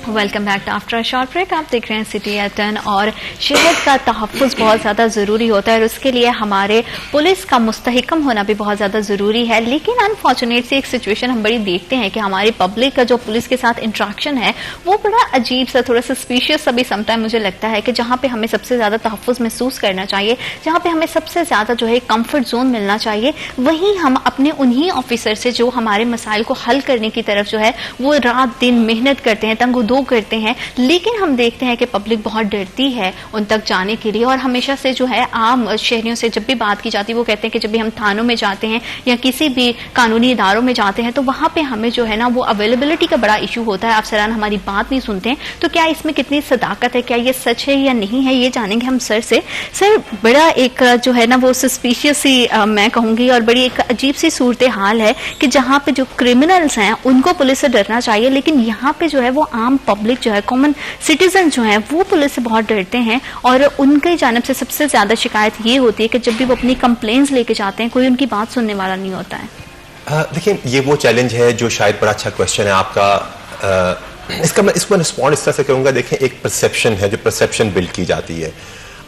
Welcome back after a short break. आप देख रहे हैं सिटी एट 10 और शहर का तहफ़्फ़ुज़ बहुत ज़्यादा ज़रूरी होता है और उसके लिए हमारे पुलिस का मुस्तहिकम होना भी बहुत ज़्यादा ज़रूरी है। लेकिन अनफॉर्चुनेटली एक सिचुएशन हम बड़ी देखते हैं कि हमारी पब्लिक का जो पुलिस के साथ इंट्रैक्शन है वो बड़ा अजीब सा, थोड़ा सा स्पीशियस सा भी समटाइम मुझे लगता है कि जहाँ पे हमें सबसे ज़्यादा तहफ़्फ़ुज़ महसूस करना चाहिए, जहाँ पे हमें सबसे ज़्यादा जो है कम्फर्ट जोन मिलना चाहिए, वहीं हम अपने उन्हीं ऑफिसर से जो हमारे मसाइल को हल करने की तरफ जो है वो रात दिन मेहनत करते हैं, तंग दो करते हैं, लेकिन हम देखते हैं कि पब्लिक बहुत डरती है उन तक जाने के लिए। और हमेशा से जो है आम शहरियों से जब भी बात की जाती है वो कहते हैं कि जब भी हम थानों में जाते हैं या किसी भी कानूनी इदारों में जाते हैं तो वहां पे हमें जो है ना वो अवेलेबिलिटी का बड़ा इशू होता है, अफसरान हमारी बात नहीं सुनते हैं। तो क्या इसमें कितनी सदाकत है, क्या ये सच है या नहीं है, ये जानेंगे हम सर से। सर, बड़ा एक जो है ना वो सस्पिशियस सी मैं कहूंगी और बड़ी एक अजीब सी सूरत हाल है कि जहाँ पे जो क्रिमिनल्स हैं उनको पुलिस से डरना चाहिए, लेकिन यहाँ पे जो है वो आम पब्लिक जो है, कॉमन सिटीजन जो है वो पुलिस से बहुत डरते हैं और उनकी जानिब से सबसे ज्यादा शिकायत ये होती है कि जब भी वो अपनी कंप्लेंट्स लेके जाते हैं कोई उनकी बात सुनने वाला नहीं होता है। देखिए, ये वो चैलेंज है जो शायद बड़ा अच्छा क्वेश्चन है आपका। इसका मैं इसको रिस्पॉन्ड इस तरह से करूंगा। देखें, एक परसेप्शन है, जो परसेप्शन बिल्ड की जाती है।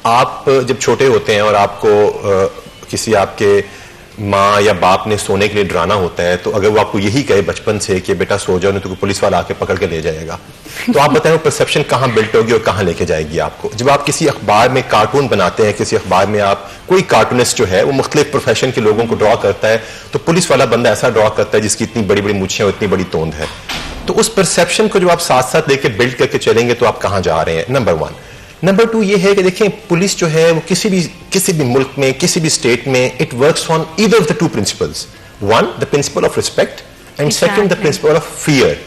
आप जब छोटे होते हैं और आपको किसी आपके माँ या बाप ने सोने के लिए डराना होता है, तो अगर वो आपको यही कहे बचपन से कि बेटा सो जाओ नहीं तो पुलिस वाला आके पकड़ के ले जाएगा, तो आप बताएं वो परसेप्शन कहाँ बिल्ट होगी और कहाँ लेके जाएगी आपको। जब आप किसी अखबार में कार्टून बनाते हैं, किसी अखबार में आप कोई कार्टूनिस्ट जो है वो मुख्तलिफ प्रोफेशन के लोगों को ड्रॉ करता है, तो पुलिस वाला बंदा ऐसा ड्रॉ करता है जिसकी इतनी बड़ी बड़ी मूछें और इतनी बड़ी तोंद है। तो उस परसेप्शन को जो आप साथ साथ लेके बिल्ड करके चलेंगे तो आप कहाँ जा रहे हैं, नंबर वन। नंबर टू ये है कि देखें, पुलिस जो है वो किसी भी मुल्क में, किसी भी स्टेट में, it works on either of the two principles. One, the principle of respect, and second, the principle of fear.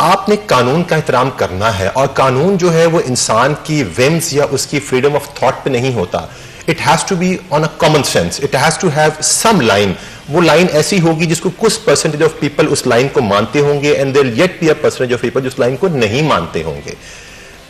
आपने कानून का एहतराम करना है, और कानून जो है वो इंसान की विम्स या उसकी फ्रीडम ऑफ थॉट पे नहीं होता. It has to be on a common sense. It has to have some line. वो लाइन ऐसी होगी जिसको कुछ परसेंटेज ऑफ पीपल उस लाइन को मानते होंगे, and there yet be a percentage of people जो उस लाइन को नहीं मानते होंगे.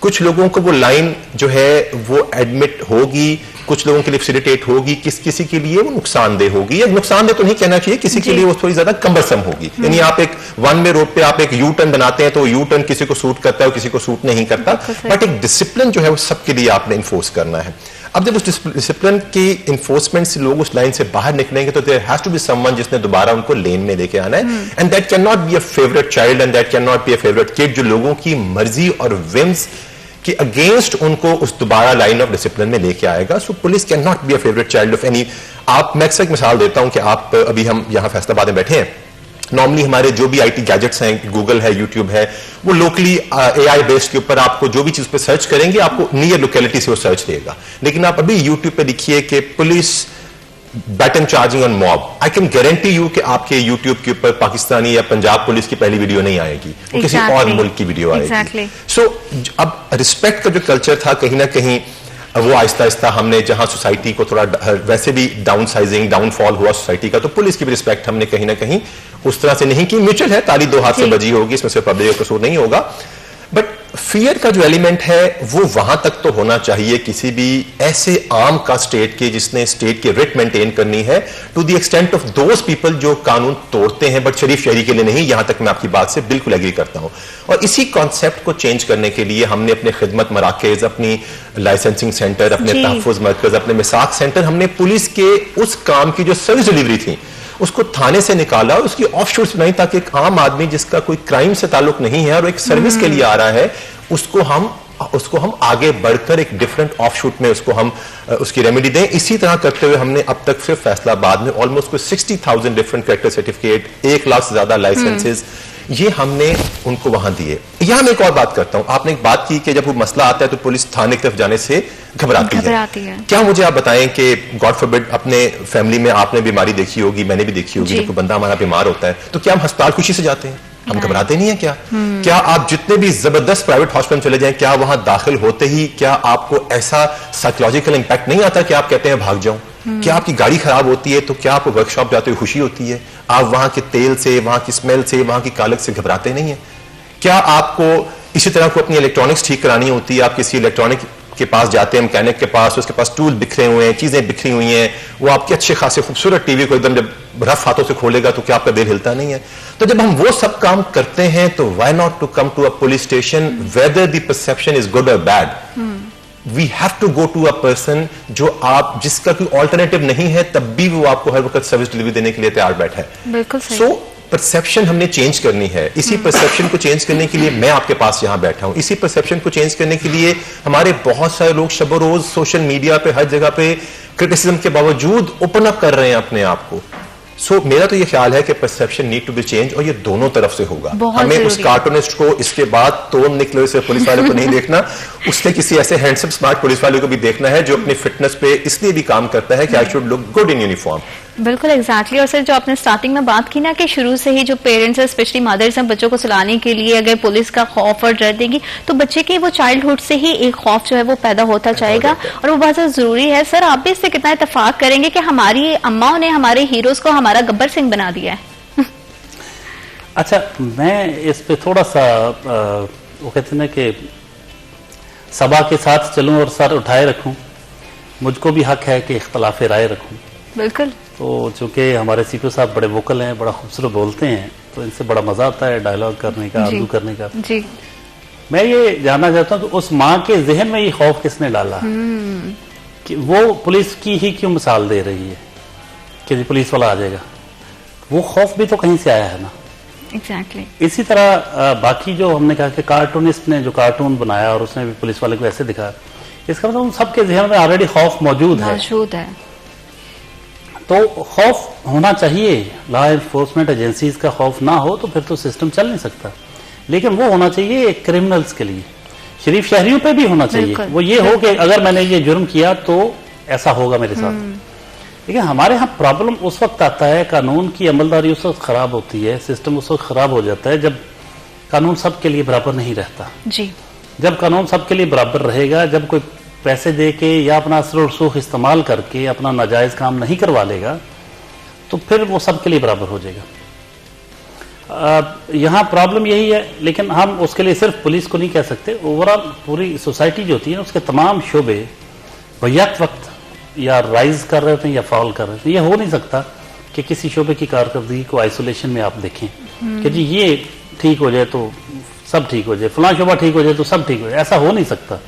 कुछ लोगों को वो लाइन जो है वो एडमिट होगी, कुछ लोगों के लिए फैसिलिटेट होगी, किसी के लिए वो नुकसानदेह होगी, या नुकसानदेह तो नहीं कहना चाहिए, किसी के लिए वो थोड़ी ज्यादा कम्बरसम होगी. यानी आप एक वन वे रोड पे आप एक यू टर्न बनाते हैं तो यू टर्न किसी को सूट करता है, किसी को सूट नहीं करता, बट एक डिसिप्लिन जो है वो सबके लिए आपने इन्फोर्स करना है. अब जब उस डिसिप्लिन की इन्फोर्समेंट से लोग उस लाइन से बाहर निकलेंगे तो there has to be someone जिसने दोबारा उनको लेन में लेके आना है, and that can not be a favourite child, and that can not be a favourite kid जो लोगों की मर्जी और विम्स कि अगेंस्ट उनको उस दोबारा लाइन ऑफ डिसिप्लिन में लेके आएगा. So police can not be a favourite child of any. आप मैं अक्सर एक मिसाल देता हूं कि आप अभी हम यहां फैसलाबाद में बैठे हैं, नॉर्मली हमारे जो भी आईटी गैजेट्स हैं, गूगल है, यूट्यूब है, वो लोकली एआई बेस्ड के ऊपर आपको जो भी चीज पे सर्च करेंगे आपको नियर लोकेलिटी से वो सर्च देगा. लेकिन आप अभी यूट्यूब पे लिखिए कि police baton charging on mob, I can guarantee you कि आपके यूट्यूब के ऊपर पाकिस्तानी या पंजाब पुलिस की पहली वीडियो नहीं आएगी, वो किसी और मुल्क की वीडियो आएगी. सो अब रिस्पेक्ट का जो कल्चर था कहीं ना कहीं वो आहिस्ता आहिस्ता हमने जहां सोसाइटी को थोड़ा वैसे भी डाउन साइजिंग डाउनफॉल हुआ सोसाइटी का, तो पुलिस की भी रिस्पेक्ट हमने कहीं ना कहीं उस तरह से नहीं की. म्यूचुअल है, ताली दो हाथ से बजी होगी, इसमें से पब्लिक का कसूर नहीं होगा, बट फियर का जो एलिमेंट है वो वहां तक तो होना चाहिए किसी भी ऐसे आर्म का स्टेट के जिसने स्टेट की रिट मेंटेन करनी है, to the extent of those people जो कानून तोड़ते हैं बट शरीफ शहरी के लिए नहीं. यहां तक मैं आपकी बात से बिल्कुल एग्री करता हूं, और इसी कॉन्सेप्ट को चेंज करने के लिए हमने अपने खिदमत मराकज, अपनी लाइसेंसिंग सेंटर, अपने तहफ़्फ़ुज़ मरकज, अपने मिसाक सेंटर, हमने पुलिस के उस काम की जो सर्विस डिलीवरी थी उसको थाने से निकाला और उसकी ऑफशोर्स बनाई, ताकि एक आम आदमी जिसका कोई क्राइम से ताल्लुक नहीं है और एक सर्विस के लिए आ रहा है, उसको हम आगे बढ़कर एक डिफरेंट ऑफशूट में उसको हम उसकी रेमेडी दें. इसी तरह करते हुए हमने अब तक सिर्फ फैसलाबाद में ऑलमोस्ट कोई 60,000 डिफरेंट कैरेक्टर सर्टिफिकेट, 1 लाख से ज्यादा लाइसेंसेज ये हमने उनको वहां दिए. यहां मैं एक और बात करता हूं. आपने एक बात की कि जब वो मसला आता है तो पुलिस थाने की तरफ जाने से घबराती है. क्या मुझे आप बताएं कि गॉड फॉरबिड अपने फैमिली में आपने बीमारी देखी होगी, मैंने भी देखी होगी, जब कोई बंदा हमारा बीमार होता है तो क्या हम अस्पताल खुशी से जाते हैं? हम घबराते नहीं है क्या? क्या आप जितने भी जबरदस्त प्राइवेट हॉस्पिटल चले जाएं, क्या वहां दाखिल होते ही क्या आपको ऐसा साइकोलॉजिकल इंपैक्ट नहीं आता कि आप कहते हैं भाग जाऊं? क्या आपकी गाड़ी खराब होती है तो क्या आपको वर्कशॉप जाते हुए खुशी होती है? आप वहां के तेल से, वहां की स्मेल से, वहां की कालक से घबराते नहीं है? क्या आपको इसी तरह को अपनी इलेक्ट्रॉनिक्स ठीक करानी होती है, आप किसी इलेक्ट्रॉनिक के पास जाते हैं, मैकेनिक के पास, उसके पास टूल बिखरे हुए हैं, चीजें बिखरी हुई हैं, वो आपके अच्छे खासे खूबसूरत टीवी को एकदम जब रफ हाथों से खोलेगा तो क्या आपका दिल हिलता नहीं है? तो जब हम वो सब काम करते हैं तो why not to come to a police station whether the perception is good और bad. We have to go to a person जो आप जिसका कोई ऑल्टरनेटिव नहीं है तब भी वो आपको हर वक्त सर्विस डिलीवरी देने के लिए तैयार बैठा है. बिल्कुल सही. सो परसेप्शन हमने चेंज करनी है. इसी परसेप्शन को चेंज करने के लिए मैं आपके पास यहां बैठा हूं. इसी परसेप्शन को चेंज करने के लिए हमारे बहुत सारे लोग शब रोज सोशल मीडिया पे हर जगह पे क्रिटिसिज्म के बावजूद ओपन अप कर रहे हैं अपने आप को. सो मेरा तो ये ख्याल है कि perception need to be change, और ये दोनों तरफ से होगा. हमें उस कार्टूनिस्ट को इसके बाद तोड़ निकले हुए पुलिस वाले को नहीं देखना, उसके किसी ऐसे हैंडसम स्मार्ट पुलिस वाले को भी देखना है जो अपनी फिटनेस पे इसलिए भी काम करता है कि I should look good in uniform. बिल्कुल एग्जैक्टली. और सर जो आपने स्टार्टिंग में बात की ना कि शुरू से ही जो पेरेंट्स है स्पेशली मदर्स हैं बच्चों को सुलाने के लिए अगर पुलिस का खौफ और डर देंगी तो बच्चे के वो चाइल्डहुड से ही एक खौफ जो है वो पैदा होता जाएगा, और वो बहुत ज्यादा जरूरी है. सर आप भी इससे कितना इत्तेफाक करेंगे कि हमारी अम्माओं ने हमारे हीरोज को हमारा गब्बर सिंह बना दिया है? अच्छा, मैं इस पे थोड़ा सा वो कहते हैं ना कि सबा के साथ चलूं और सर उठाए रखूं. मुझको भी हक है कि इख्तलाफ राय रखूं. बिल्कुल. तो चूंकि हमारे सीपीओ साहब बड़े वोकल हैं, बड़ा खूबसूरत बोलते हैं, तो इनसे बड़ा मजा आता है डायलॉग करने का, आर्गू करने का. जी. मैं ये जानना चाहता हूँ कि उस माँ के जहन में ये खौफ किसने डाला कि वो पुलिस की ही क्यों मिसाल दे रही है कि जी पुलिस वाला आ जाएगा? वो खौफ भी तो कहीं से आया है ना. एग्जैक्टली. इसी तरह बाकी जो हमने कहा कि कार्टूनिस्ट ने जो कार्टून बनाया और उसने भी पुलिस वाले को ऐसे दिखाया, इसका मतलब उन सबके जहन में ऑलरेडी खौफ मौजूद है. तो खौफ होना चाहिए. लॉ एनफोर्समेंट एजेंसीज का खौफ ना हो तो फिर तो सिस्टम चल नहीं सकता. लेकिन वो होना चाहिए क्रिमिनल्स के लिए, शरीफ शहरियों पे भी होना चाहिए. वो ये हो कि अगर मैंने ये जुर्म किया तो ऐसा होगा मेरे साथ. लेकिन हमारे यहाँ प्रॉब्लम उस वक्त आता है, कानून की अमलदारी उस वक्त खराब होती है, सिस्टम उस वक्त खराब हो जाता है जब कानून सबके लिए बराबर नहीं रहता जी। जब कानून सबके लिए बराबर रहेगा, जब कोई पैसे दे के या अपना असर और सुख इस्तेमाल करके अपना नाजायज काम नहीं करवा लेगा, तो फिर वो सबके लिए बराबर हो जाएगा। यहाँ प्रॉब्लम यही है, लेकिन हम उसके लिए सिर्फ पुलिस को नहीं कह सकते, ओवरऑल पूरी सोसाइटी जो होती है उसके तमाम शोबे बैक वक्त या राइज कर रहे होते हैं या फॉल कर रहे होते हैं। ये हो नहीं सकता कि किसी शोबे की कारकर्दगी को आइसोलेशन में आप देखें कि जी ये ठीक हो जाए तो सब ठीक हो जाए, फलां शोबा ठीक हो जाए तो सब ठीक हो जाए, ऐसा हो नहीं सकता।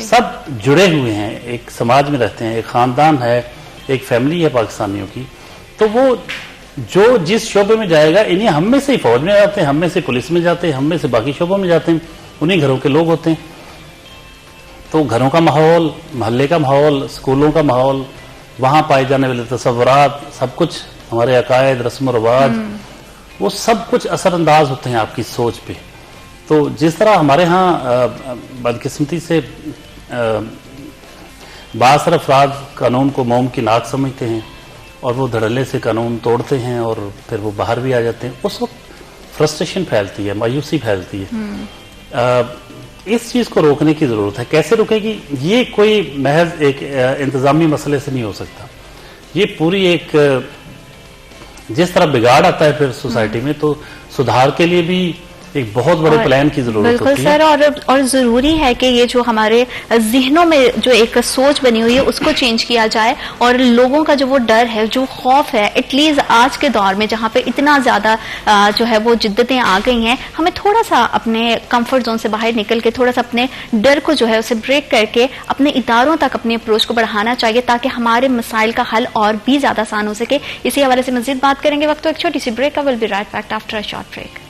सब जुड़े हुए हैं, एक समाज में रहते हैं, एक खानदान है, एक फैमिली है पाकिस्तानियों की। तो वो जो जिस शोबे में जाएगा, इन्हें हम में से ही फौज में जाते हैं, हम में से पुलिस में जाते हैं, हम में से बाकी शोबों में जाते हैं, उन्हीं घरों के लोग होते हैं। तो घरों का माहौल, मोहल्ले का माहौल, स्कूलों का माहौल, वहां पाए जाने वाले तस्वुरात, सब कुछ, हमारे अकायद, रस्म रिवाज, वो सब कुछ असरअंदाज होते हैं आपकी सोच पे। तो जिस तरह हमारे यहाँ बदकिस्मती से बासर अफराद कानून को मोम की नाक समझते हैं और वो धड़ल्ले से कानून तोड़ते हैं और फिर वो बाहर भी आ जाते हैं, उस वक्त फ्रस्ट्रेशन फैलती है, मायूसी फैलती है। इस चीज को रोकने की जरूरत है। कैसे रुकेगी? ये कोई महज एक इंतजामी मसले से नहीं हो सकता। ये पूरी एक जिस तरह बिगाड़ आता है फिर सोसाइटी में, तो सुधार के लिए भी एक बहुत बड़े प्लान की जरूरत होती है। सर, और जरूरी है कि ये जो हमारे जिहनों में जो एक सोच बनी हुई है उसको चेंज किया जाए, और लोगों का जो वो डर है, जो खौफ है, एटलीस्ट आज के दौर में जहाँ पे इतना ज्यादा जो है वो जिद्दतें आ गई हैं, हमें थोड़ा सा अपने कंफर्ट जोन से बाहर निकल के थोड़ा सा अपने डर को जो है उसे ब्रेक करके अपने इदारों तक अपनी अप्रोच को बढ़ाना चाहिए, ताकि हमारे मसाइल का हल और भी ज्यादा आसान हो सके। इसी हवाले से मजीद बात करेंगे। वक्त तो एक छोटी सी ब्रेक का, will be right back after a short break.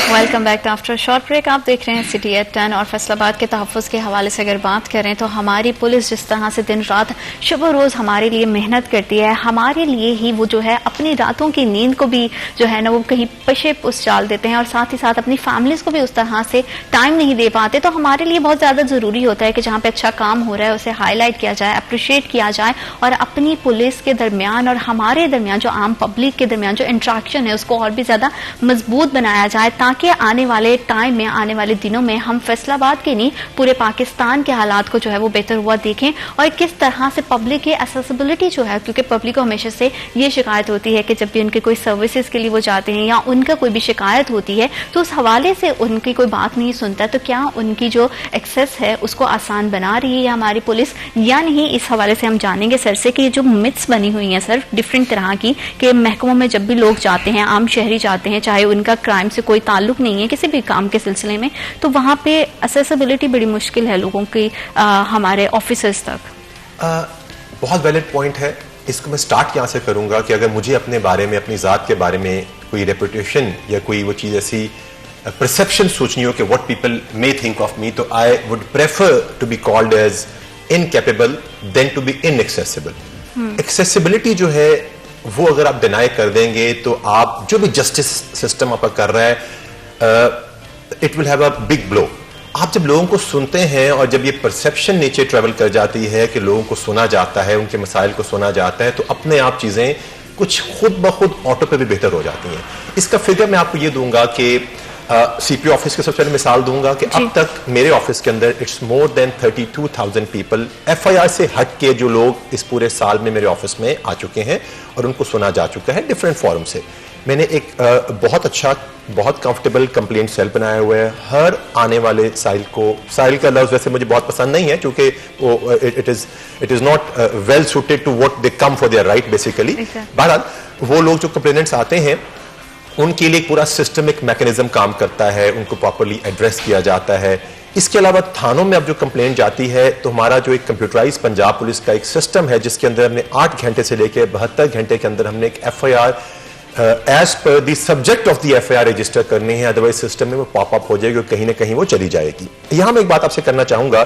Welcome back after short break. आप देख रहे हैं सिटी एट 10 और फैसलाबाद के तहफ़्फ़ुज़ के हवाले से अगर बात करें तो हमारी पुलिस जिस तरह से दिन रात शुब रोज़ हमारे लिए मेहनत करती है, हमारे लिए ही वो जो है अपनी रातों की नींद को भी जो है ना वो कहीं पशे पुस डाल देते हैं, और साथ ही साथ अपनी फैमिलीज़ को भी उस तरह से टाइम नहीं दे पाते। तो हमारे लिए बहुत ज़्यादा ज़रूरी होता है कि जहाँ पे अच्छा काम हो रहा है उसे हाईलाइट किया जाए, अप्रिशिएट किया जाए, और अपनी पुलिस के दरमियान और हमारे दरमियान जो आम पब्लिक के दरमियान जो इंट्रैक्शन है उसको और भी ज़्यादा मजबूत बनाया जाए, ताकि आने वाले टाइम में, आने वाले दिनों में हम फैसलाबाद के नहीं पूरे पाकिस्तान के हालात को जो है वो बेहतर हुआ देखें, और किस तरह से पब्लिक की एक्सेसिबिलिटी जो है, क्योंकि पब्लिक को हमेशा से ये शिकायत होती है कि जब भी उनके कोई सर्विसेज के लिए वो जाते हैं या उनका कोई भी शिकायत होती है तो उस हवाले से उनकी कोई बात नहीं सुनता। तो क्या उनकी जो एक्सेस है उसको आसान बना रही है हमारी पुलिस या नहीं? इस हवाले से हम जानेंगे सर से कि जो मिथ्स बनी हुई हैं सर डिफरेंट तरह की, कि महकमों में जब भी लोग जाते हैं, आम शहरी जाते हैं, चाहे उनका क्राइम से कोई ताल्लुक नहीं है किसी भी काम के सिलसिले में, तो वहां पे एक्सेसिबिलिटी बड़ी मुश्किल है लोगों की हमारे ऑफिसर्स तक। बहुत वैलिड पॉइंट है। इसको मैं स्टार्ट यहाँ से करूंगा कि अगर मुझे अपने बारे में, अपनी जात के बारे में कोई रेपुटेशन या कोई वो चीज ऐसी परसेप्शन सोचनी हो कि what people may think of me, तो I would prefer to be called as incapable then to be inaccessible. Accessibility जो है वो अगर आप डिनाई कर देंगे तो आप जो भी जस्टिस सिस्टम आपका कर रहा है it will have a big blow. आप जब लोगों को सुनते हैं और जब ये परसेप्शन नीचे ट्रेवल कर जाती है कि लोगों को सुना जाता है, उनके मसाइल को सुना जाता है, तो अपने आप चीजें कुछ खुद ब खुद ऑटो पे भी बेहतर हो जाती हैं। इसका फिगर मैं आपको ये दूंगा कि सीपी ऑफिस के सबसे पहले मिसाल दूंगा कि अब तक मेरे ऑफिस के अंदर it's more than 32,000 people FIR से हट के जो लोग इस पूरे साल में मेरे ऑफिस में आ चुके हैं और उनको सुना जा चुका है डिफरेंट फॉरम से। मैंने एक बहुत अच्छा, बहुत कंफर्टेबल कंप्लेंट सेल बनाया हुआ है। हर आने वाले साइल का लफ्ज वैसे मुझे बहुत पसंद नहीं है क्योंकि वो it is not well suited to what they come for there right basically. बहरहाल वो लोग जो कंप्लेनेंट्स आते हैं उनके लिए पूरा सिस्टमिक मैकेनिज्म काम करता है, उनको प्रॉपर्ली एड्रेस किया जाता है। इसके अलावा थानों में अब जो कंप्लेंट जाती है तो हमारा जो एक कंप्यूटराइज पंजाब पुलिस का एक सिस्टम है जिसके अंदर हमने 8 घंटे से लेकर 72 घंटे के अंदर हमने एक FIR as per the subject of the FIR register करनी है, अदरवाइज सिस्टम में वो पॉप अप हो जाएगी और कहीं ना कहीं वो चली जाएगी। यहां मैं एक बात आपसे करना चाहूंगा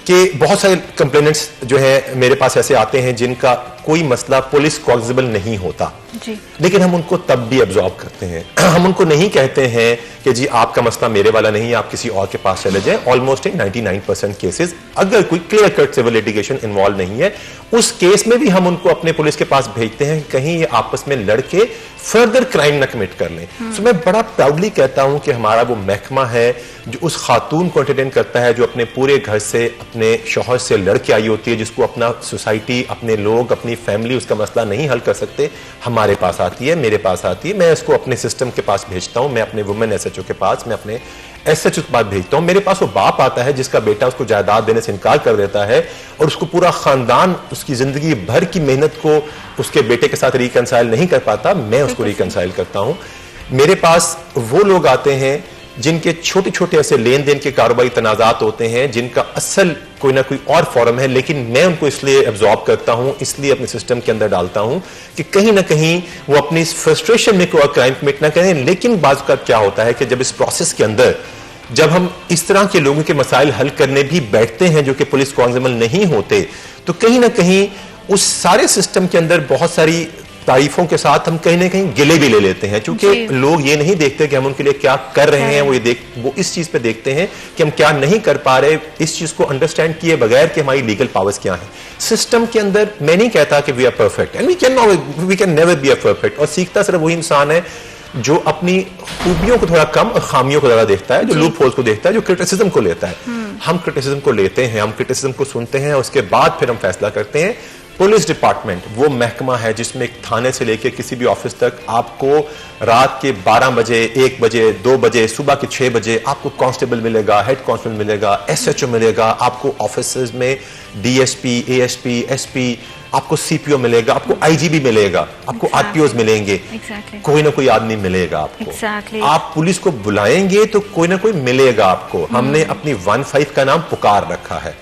कि बहुत सारे कंप्लेनेंट्स जो है मेरे पास ऐसे आते हैं जिनका कोई मसला पुलिस कॉग्जिबल नहीं होता जी। लेकिन हम उनको तब भी एब्जॉर्ब करते हैं। हम उनको नहीं कहते हैं कि जी आपका मसला मेरे वाला नहीं है, आप किसी और के पास चले जाएं। ऑलमोस्ट इन 99% केसेस अगर कोई clear cut civil litigation involve नहीं है, उस केस में भी हम उनको अपने पुलिस के पास भेजते हैं, कहीं ये आपस में लड़के फर्दर क्राइम न कमिट कर लें। सो मैं बड़ा प्राउडली कहता हूं कि हमारा वो महकमा है जो उस खातून को एंटरटेन करता है जो अपने पूरे घर से अपने शौहर से लड़के आई होती है, जिसको अपना सोसाइटी, अपने लोग, अपनी फैमिली उसका मसला नहीं हल कर सकते, हमारे पास आती है, मेरे पास आती है। मैं इसको अपने सिस्टम के पास भेजता हूं, मैं अपने वुमेन एसएचओ के पास, मैं अपने एसएचओ के पास भेजता हूं। मेरे पास वो बाप आता है जिसका बेटा उसको जायदाद देने से इनकार कर देता है और उसको पूरा खानदान उसकी जिंदगी भर की मेहनत को उसके बेटे के साथ रिकंसाइल नहीं कर पाता, मैं उसको रिकंसाइल करता हूं। मेरे पास वो लोग आते हैं जिनके छोटे छोटे ऐसे लेन देन के कारोबारी तनाजात होते हैं, जिनका असल कोई ना कोई और फॉर्म है, लेकिन मैं उनको इसलिए एब्जॉर्ब करता हूं, इसलिए अपने सिस्टम के अंदर डालता हूं कि कहीं ना कहीं वो अपनी इस फ्रस्ट्रेशन में कोई क्राइम कमिट ना करें। लेकिन बात का क्या होता है कि जब इस प्रोसेस के अंदर जब हम इस तरह के लोगों के मसाइल हल करने भी बैठते हैं जो कि पुलिस कॉन्जिबल नहीं होते, तो कहीं ना कहीं उस सारे सिस्टम के अंदर बहुत सारी तारीफों के साथ हम कहीं ना कहीं गिले भी ले लेते हैं, क्योंकि लोग ये नहीं देखते कि हम उनके लिए क्या कर रहे हैं, वो इस चीज पे देखते हैं कि हम क्या नहीं कर पा रहे, इस चीज को अंडरस्टैंड किए बगैर कि हमारी लीगल पावर्स क्या हैं। सिस्टम के अंदर मैं नहीं कहता कि we are perfect and we can never be perfect, और सीखता सिर्फ वही इंसान है जो अपनी खूबियों को थोड़ा कम और खामियों को ज्यादा देखता है, जो लूप होल्स को देखता है, जो क्रिटिसिज्म को लेता है। हम क्रिटिसिज्म को लेते हैं, हम क्रिटिसिज्म को सुनते हैं, उसके बाद फिर हम फैसला करते हैं। पुलिस डिपार्टमेंट वो महकमा है जिसमें एक थाने से लेकर किसी भी ऑफिस तक आपको रात के 12 बजे, 1 बजे, 2 बजे, सुबह के 6 बजे आपको कांस्टेबल मिलेगा, हेड कांस्टेबल मिलेगा, एसएचओ मिलेगा, आपको ऑफिसेज में डीएसपी, एएसपी, एसपी, आपको सीपीओ मिलेगा, आपको आईजीबी मिलेगा, आपको आरपीओज मिलेंगे, कोई ना कोई आदमी मिलेगा आपको। आप पुलिस को बुलाएंगे तो कोई ना कोई मिलेगा आपको। हमने अपनी 15 का नाम पुकार रखा है,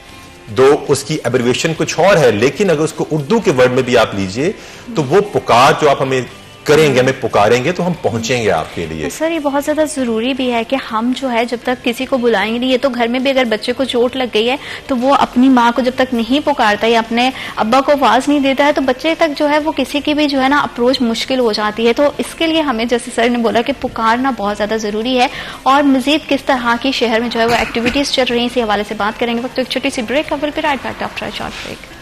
दो उसकी एब्रिविएशन कुछ और है, लेकिन अगर उसको उर्दू के वर्ड में भी आप लीजिए तो वो पुकार जो आप हमें करेंगे, हमें पुकारेंगे तो हम पहुंचेंगे आपके लिए। सर ये बहुत ज्यादा जरूरी भी है कि हम जो है जब तक किसी को बुलाएंगे नहीं, ये तो घर में भी अगर बच्चे को चोट लग गई है तो वो अपनी माँ को जब तक नहीं पुकारता या अपने अब्बा को आवाज नहीं देता है तो बच्चे तक जो है वो किसी की भी जो है ना अप्रोच मुश्किल हो जाती है। तो इसके लिए हमें, जैसे सर ने बोला, कि पुकारना बहुत ज्यादा जरूरी है। और मजीद किस तरह की शहर में जो है वो एक्टिविटीज चल रही है, इसी हवाले से बात करेंगे। वक्त एक छोटी सी break, will be right back after a short break.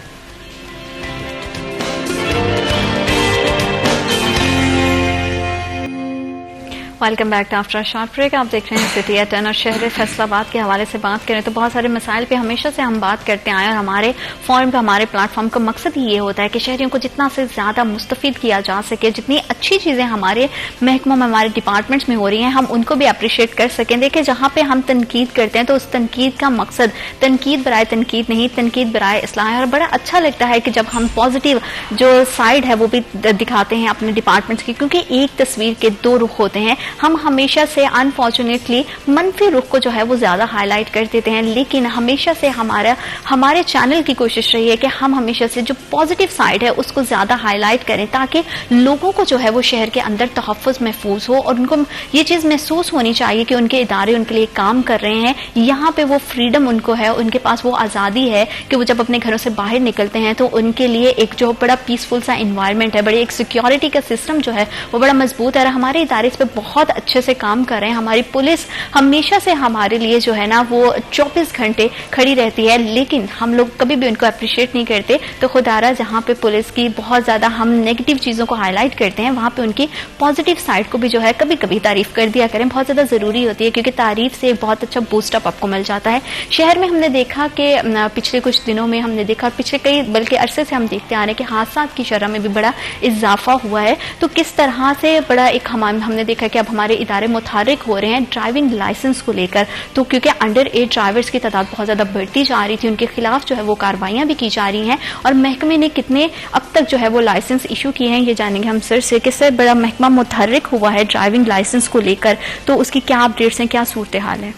Welcome back to after short break. आप देख रहे हैं सिटी एट 10 और शहर फैसलाबाद के हवाले से बात करें तो बहुत सारे मसाइल पे हमेशा से हम बात करते आए और हमारे फोरम का, हमारे प्लेटफॉर्म का मकसद ही ये होता है कि शहरियों को जितना से ज्यादा मुस्तफीद किया जा सके, जितनी अच्छी चीजें हमारे महकमों में, हमारे डिपार्टमेंट्स में हो रही हैं, हम उनको भी अप्रिशिएट कर सकें। देखिए, जहां पे हम तनकीद करते हैं तो उस तनकीद का मकसद तनकीद बराए तनकीद नहीं, तनकीद बराए इस्लाह है। और बड़ा अच्छा लगता है कि जब हम पॉजिटिव जो साइड है वो भी दिखाते हैं अपने डिपार्टमेंट्स की, क्योंकि एक तस्वीर के दो रुख होते हैं। हम हमेशा से अनफॉर्चुनेटली मनफी रुख को जो है वो ज्यादा हाईलाइट कर देते हैं, लेकिन हमेशा से हमारे चैनल की कोशिश रही है कि हम हमेशा से जो पॉजिटिव साइड है उसको ज्यादा हाईलाइट करें, ताकि लोगों को जो है वो शहर के अंदर तहफ़्फ़ुज़ महफूज हो और उनको ये चीज महसूस होनी चाहिए कि उनके इदारे उनके लिए काम कर रहे हैं। यहाँ पे वो फ्रीडम उनको है, उनके पास वो आजादी है कि वो जब अपने घरों से बाहर निकलते हैं तो उनके लिए एक जो बड़ा पीसफुल सा इन्वायरमेंट है, बड़ी एक सिक्योरिटी का सिस्टम जो है वो बड़ा मजबूत है। हमारे इदारे इस पर बहुत अच्छे से काम कर रहे हैं। हमारी पुलिस हमेशा से हमारे लिए जो है ना वो 24 घंटे खड़ी रहती है, लेकिन हम लोग कभी भी उनको अप्रिशिएट नहीं करते। तो खुदारा, जहां पे पुलिस की बहुत ज्यादा हम नेगेटिव चीजों को हाईलाइट करते हैं, वहां पे उनकी पॉजिटिव साइड को भी जो है कभी कभी तारीफ कर दिया करें। बहुत ज्यादा जरूरी होती है, क्योंकि तारीफ से एक बहुत अच्छा बूस्टअप आपको मिल जाता है। शहर में हमने देखा कि पिछले कुछ दिनों में हमने देखा, पिछले कई बल्कि अरसे से हम देखते आ रहे हैं कि हादसा की शरह में भी बड़ा इजाफा हुआ है। तो किस तरह से बड़ा एक हमने देखा कि अब हमारे इदारे मुतहर्रिक हो रहे हैं ड्राइविंग लाइसेंस को लेकर। तो क्योंकि अंडर एज ड्राइवर्स की तादाद बहुत ज्यादा बढ़ती जा रही थी, उनके खिलाफ जो है वो कार्रवाइयां भी की जा रही हैं। और महकमे ने कितने अब तक जो है वो लाइसेंस इशू किए हैं, ये जानेंगे हम सर से कि सर बड़ा महकमा मुतहर्रिक हुआ है ड्राइविंग लाइसेंस को लेकर, तो उसकी क्या अपडेट्स हैं, क्या सूरत हाल है?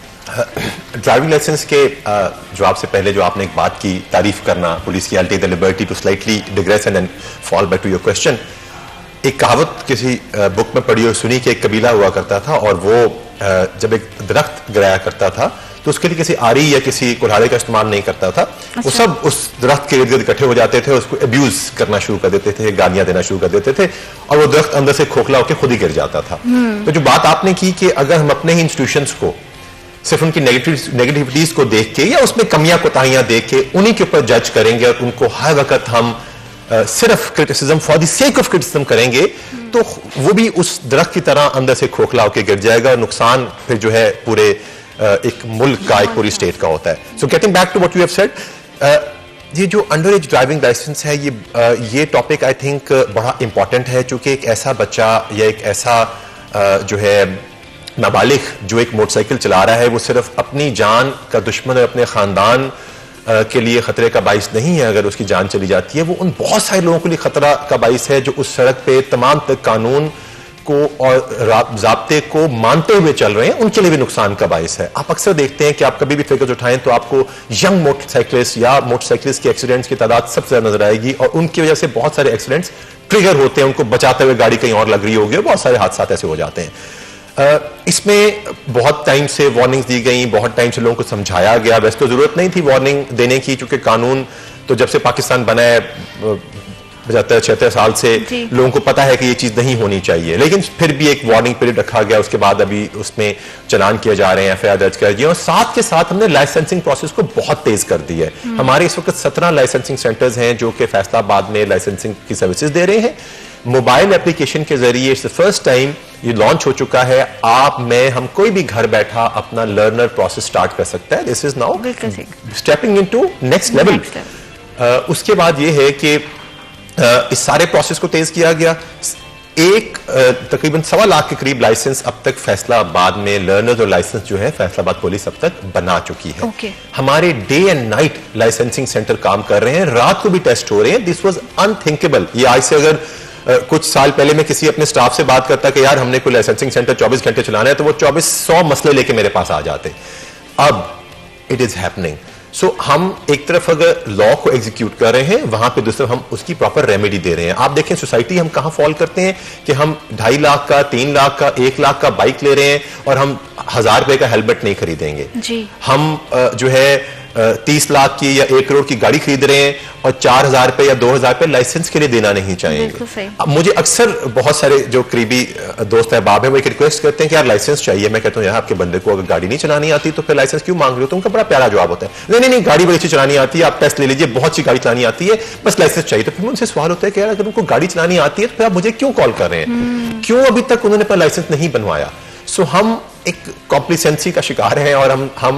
ड्राइविंग लाइसेंस के जवाब से पहले जो आपने एक बात की, तारीफ करना पुलिस की, I take the liberty to slightly digress and then fall back to your question. एक कहावत किसी बुक में पढ़ी और सुनी कि एक कबीला हुआ करता था और वो जब एक दरख्त गिराया करता था तो उसके लिए किसी आरी या किसी कुल्हाड़े का इस्तेमाल नहीं करता था। वो सब उस दरख्त के इर्द गिर्द इकट्ठे हो जाते थे, उसको अब्यूज करना शुरू कर देते थे, गालियां देना शुरू कर देते थे और वो दरख्त अंदर से खोखला होकर खुद ही गिर जाता था। तो जो बात आपने की कि अगर हम अपने ही इंस्टीट्यूशंस को सिर्फ उनकी नेगेटिविटीज को देख के या उसमें कमियां कोताहियां देख के उन्हीं के ऊपर जज करेंगे और उनको हर वक्त हम सिर्फ criticism for the sake of criticism करेंगे, तो वो भी उस दरख्त की तरह अंदर से खोखला होकर गिर जाएगा और नुकसान फिर जो है पूरे एक मुल्क का, एक पूरी स्टेट का होता है। So getting back to what you have said, ये जो अंडर एज ड्राइविंग लाइसेंस है, ये टॉपिक आई थिंक बड़ा इंपॉर्टेंट है, चूंकि एक ऐसा बच्चा या एक ऐसा जो है नाबालिग जो एक मोटरसाइकिल चला रहा है, वो सिर्फ अपनी जान का दुश्मन और अपने खानदान के लिए खतरे का बाइस नहीं है। अगर उसकी जान चली जाती है, वो उन बहुत सारे लोगों के लिए खतरा का बाइस है जो उस सड़क पे तमाम तक कानून को और ज़ाब्ते को मानते हुए चल रहे हैं, उनके लिए भी नुकसान का बाइस है। आप अक्सर देखते हैं कि आप कभी भी फिगर्स उठाएं तो आपको यंग मोटरसाइकिलिस्ट या मोटरसाइकिलिस्ट के एक्सीडेंट्स की तादाद सबसे ज्यादा नजर आएगी और उनकी वजह से बहुत सारे एक्सीडेंट्स ट्रिगर होते हैं, उनको बचाते हुए गाड़ी कहीं और लग रही होगी और बहुत सारे हादसा ऐसे हो जाते हैं। इसमें बहुत टाइम से वार्निंग्स दी गई, बहुत टाइम से लोगों को समझाया गया। वैसे तो जरूरत नहीं थी वार्निंग देने की, क्योंकि कानून तो जब से पाकिस्तान बना है 75-76 साल से लोगों को पता है कि ये चीज नहीं होनी चाहिए, लेकिन फिर भी एक वार्निंग पीरियड रखा गया। उसके बाद अभी उसमें चलान किए जा रहे हैं, एफआईआर दर्ज कर दिए और साथ के साथ हमने लाइसेंसिंग प्रोसेस को बहुत तेज कर दी है। हमारे इस वक्त 17 लाइसेंसिंग सेंटर्स हैं जो कि फैसलाबाद में लाइसेंसिंग की सर्विसेज दे रहे हैं। मोबाइल एप्लीकेशन के जरिए इट्स द फर्स्ट टाइम ये लॉन्च हो चुका है। हम कोई भी घर बैठा अपना लर्नर प्रोसेस स्टार्ट कर सकता है। This is now stepping into next level. उसके बाद ये है कि इस सारे प्रोसेस को तेज किया गया। तकरीबन 1.25 लाख के करीब लाइसेंस अब तक फैसलाबाद में लर्नर्स और लाइसेंस जो है फैसलाबाद पुलिस अब तक बना चुकी है। हमारे day and night licensing centre काम कर रहे हैं, रात को भी टेस्ट हो रहे हैं। This was unthinkable. ये आज से अगर कुछ साल पहले मैं किसी अपने स्टाफ से बात करता कि यार हमने कोई लाइसेंसिंग सेंटर 24 घंटे चलाना है, तो वो 2400 मसले लेके मेरे पास आ जाते। अब इट इज हैपनिंग। सो हम एक तरफ अगर लॉ को एग्जीक्यूट कर रहे हैं, वहां पे दूसरी तरफ हम उसकी प्रॉपर रेमेडी दे रहे हैं। आप देखें सोसाइटी हम कहां फॉल करते हैं कि हम 2.5 लाख का, 3 लाख का, 1 लाख का बाइक ले रहे हैं और हम 1000 रुपए का हेलमेट नहीं खरीदेंगे जी। हम जो है 30 लाख की या 1 करोड़ की गाड़ी खरीद रहे हैं और 4000 रुपए या 2000 रुपए लाइसेंस के लिए देना नहीं चाहेंगे। अब मुझे अक्सर बहुत सारे जो करीबी दोस्त अहबाब हैं वो एक रिक्वेस्ट करते हैं कि यार लाइसेंस चाहिए। मैं कहता हूँ यार आपके बंदे को अगर गाड़ी नहीं चलानी आती तो फिर लाइसेंस क्यों मांग रहे हो? तो उनका बड़ा प्यारा जवाब होता है, नहीं गाड़ी बड़ी अच्छी चलानी आती है, आप टेस्ट ले लीजिए, बहुत सी गाड़ी चलानी आती है, बस लाइसेंस चाहिए। तो फिर उनसे सवाल होता है कि यार अगर उनको गाड़ी चलानी आती है तो फिर आप मुझे क्यों कॉल कर रहे हैं? क्यों अभी तक उन्होंने अपना लाइसेंस नहीं बनवाया? सो हम एक कॉम्प्लिसेंसी का शिकार हैं और हम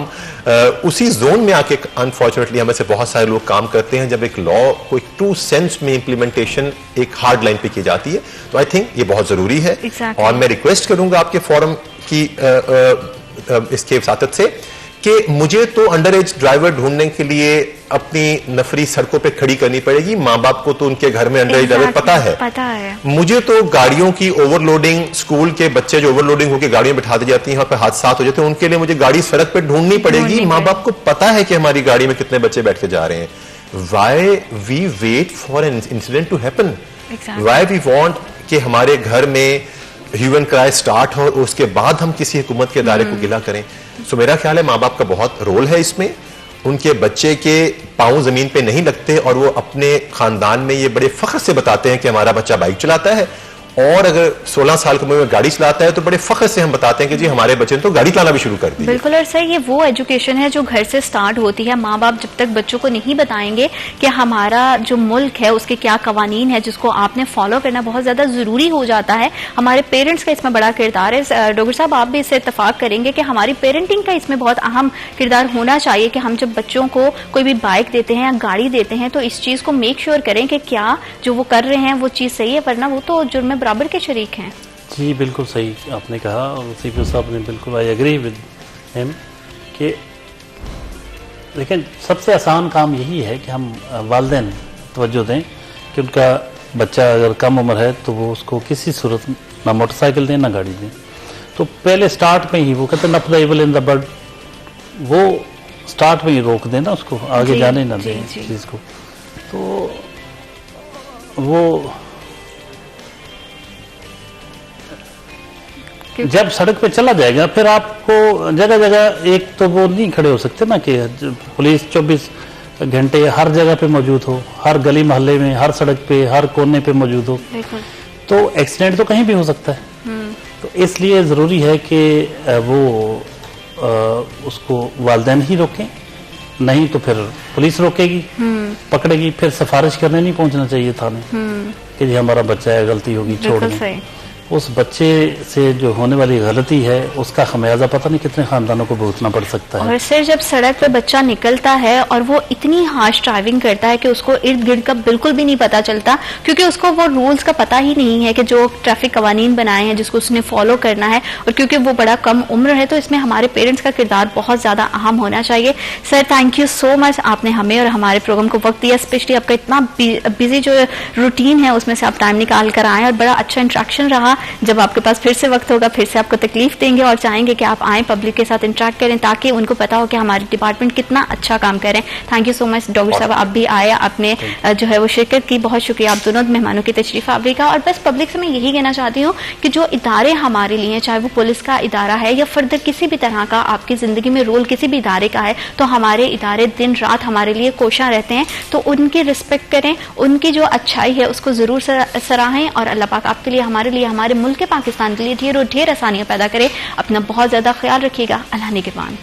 उसी जोन में आके अनफॉर्चुनेटली हमें से बहुत सारे लोग काम करते हैं। जब एक लॉ को एक ट्रू सेंस में इंप्लीमेंटेशन एक हार्ड लाइन पे की जाती है तो आई थिंक ये बहुत जरूरी है। और मैं रिक्वेस्ट करूंगा आपके फोरम की इसके वसातत से कि मुझे तो अंडर एज ड्राइवर ढूंढने के लिए अपनी नफरी सड़कों पे खड़ी करनी पड़ेगी। माँ बाप को तो उनके घर में अंडर एज ड्राइवर पता है। मुझे तो गाड़ियों की ओवरलोडिंग, स्कूल के बच्चे जो ओवरलोडिंग होकर गाड़ियों में बिठा दी जाती है, यहाँ पे हादसा हो जाते हैं, उनके लिए मुझे गाड़ी सड़क पे ढूंढनी पड़ेगी। माँ बाप को पता है कि हमारी गाड़ी में कितने बच्चे बैठ के जा रहे हैं। Why we wait for an incident to happen? Why we want कि हमारे घर में ह्यूमन क्राई स्टार्ट हो, उसके बाद हम किसी हुकूमत के इदारे को गिला करें? सो मेरा ख्याल है माँ बाप का बहुत रोल है इसमें। उनके बच्चे के पांव जमीन पे नहीं लगते और वो अपने खानदान में ये बड़े फख्र से बताते हैं कि हमारा बच्चा बाइक चलाता है, और अगर 16 साल की उम्र में गाड़ी चलाता है तो बड़े फख्र से हम बताते हैं कि जी हमारे बच्चे ने तो गाड़ी चलाना भी शुरू कर दी। बिल्कुल। और सर ये वो एजुकेशन है जो घर से स्टार्ट होती है। माँ बाप जब तक बच्चों को नहीं बताएंगे कि हमारा जो मुल्क है उसके क्या कवानीन है जिसको आपने फॉलो करना बहुत ज्यादा जरूरी हो जाता है। हमारे पेरेंट्स का इसमें बड़ा किरदार है। डॉक्टर साहब आप भी इससे इत्तेफाक करेंगे कि हमारी पेरेंटिंग का इसमें बहुत अहम किरदार होना चाहिए कि हम जब बच्चों को कोई भी बाइक देते हैं या गाड़ी देते हैं तो इस चीज को मेक श्योर करें कि क्या जो वो कर रहे हैं वो चीज सही है, वरना वो तो जुर्म बराबर के शरीक हैं। जी बिल्कुल सही आपने कहा और सीपीओ साहब ने बिल्कुल आई एग्री विद हिम कि लेकिन सबसे आसान काम यही है कि हम वालिदैन तवज्जो दें कि उनका बच्चा अगर कम उम्र है तो वो उसको किसी सूरत ना मोटरसाइकिल दें ना गाड़ी दें। तो पहले स्टार्ट में ही वो कहते हैं not the evil in the bird, वो स्टार्ट में ही रोक दें ना, उसको आगे जाने ना दें चीज़ को। तो वो जब सड़क पे चला जाएगा फिर आपको जगह जगह एक तो वो नहीं खड़े हो सकते ना कि पुलिस 24 घंटे हर जगह पे मौजूद हो, हर गली मोहल्ले में, हर सड़क पे, हर कोने पे मौजूद हो, तो एक्सीडेंट तो कहीं भी हो सकता है। तो इसलिए जरूरी है कि वो उसको वालिदैन ही रोकें, नहीं तो फिर पुलिस रोकेगी, पकड़ेगी, फिर सिफारिश करने नहीं पहुंचना चाहिए थाने कि जी हमारा बच्चा है, गलती होगी छोड़ दें। उस बच्चे से जो होने वाली गलती है उसका खमियाजा पता नहीं कितने खानदानों को भुगतना पड़ सकता है। और सिर जब सड़क पे बच्चा निकलता है और वो इतनी हार्श ड्राइविंग करता है कि उसको इर्द गिर्द का बिल्कुल भी नहीं पता चलता, क्योंकि उसको वो रूल्स का पता ही नहीं है कि जो ट्रैफिक कवानीन बनाए हैं जिसको उसने फॉलो करना है, और क्योंकि वो बड़ा कम उम्र है तो इसमें हमारे पेरेंट्स का किरदार बहुत ज्यादा अहम होना चाहिए। Sir thank you so much, आपने हमें और हमारे प्रोग्राम को वक्त दिया, स्पेशली आपका इतना बिजी जो रूटीन है उसमें से आप टाइम निकाल कर आए और बड़ा अच्छा इंटरेक्शन रहा। जब आपके पास फिर से वक्त होगा फिर से आपको तकलीफ देंगे और चाहेंगे कि आप आएं, पब्लिक के साथ इंटरेक्ट करें ताकि उनको पता हो कि हमारे डिपार्टमेंट कितना अच्छा काम कर रहे हैं। Thank you so much doctor साहब, आप भी आए, आपने जो है वो शिरकत की, बहुत शुक्रिया आप दोनों मेहमानों की तशरीफ आवरी का। और बस पब्लिक से मैं यही कहना चाहती हूँ कि जो इदारे हमारे लिए, चाहे वो पुलिस का इदारा है या फर्दर किसी भी तरह का आपकी जिंदगी में रोल किसी भी इदारे का है, तो हमारे इदारे दिन रात हमारे लिए कोशिश रहते हैं, तो उनकी रिस्पेक्ट करें, उनकी जो अच्छाई है उसको जरूर सराहें और अल्लाह पाक आपके लिए, हमारे लिए, हमारे मुल्क पाकिस्तान के लिए ढेर आसानियां पैदा करे। अपना बहुत ज्यादा ख्याल रखिएगा। अल्लाह निगहबान।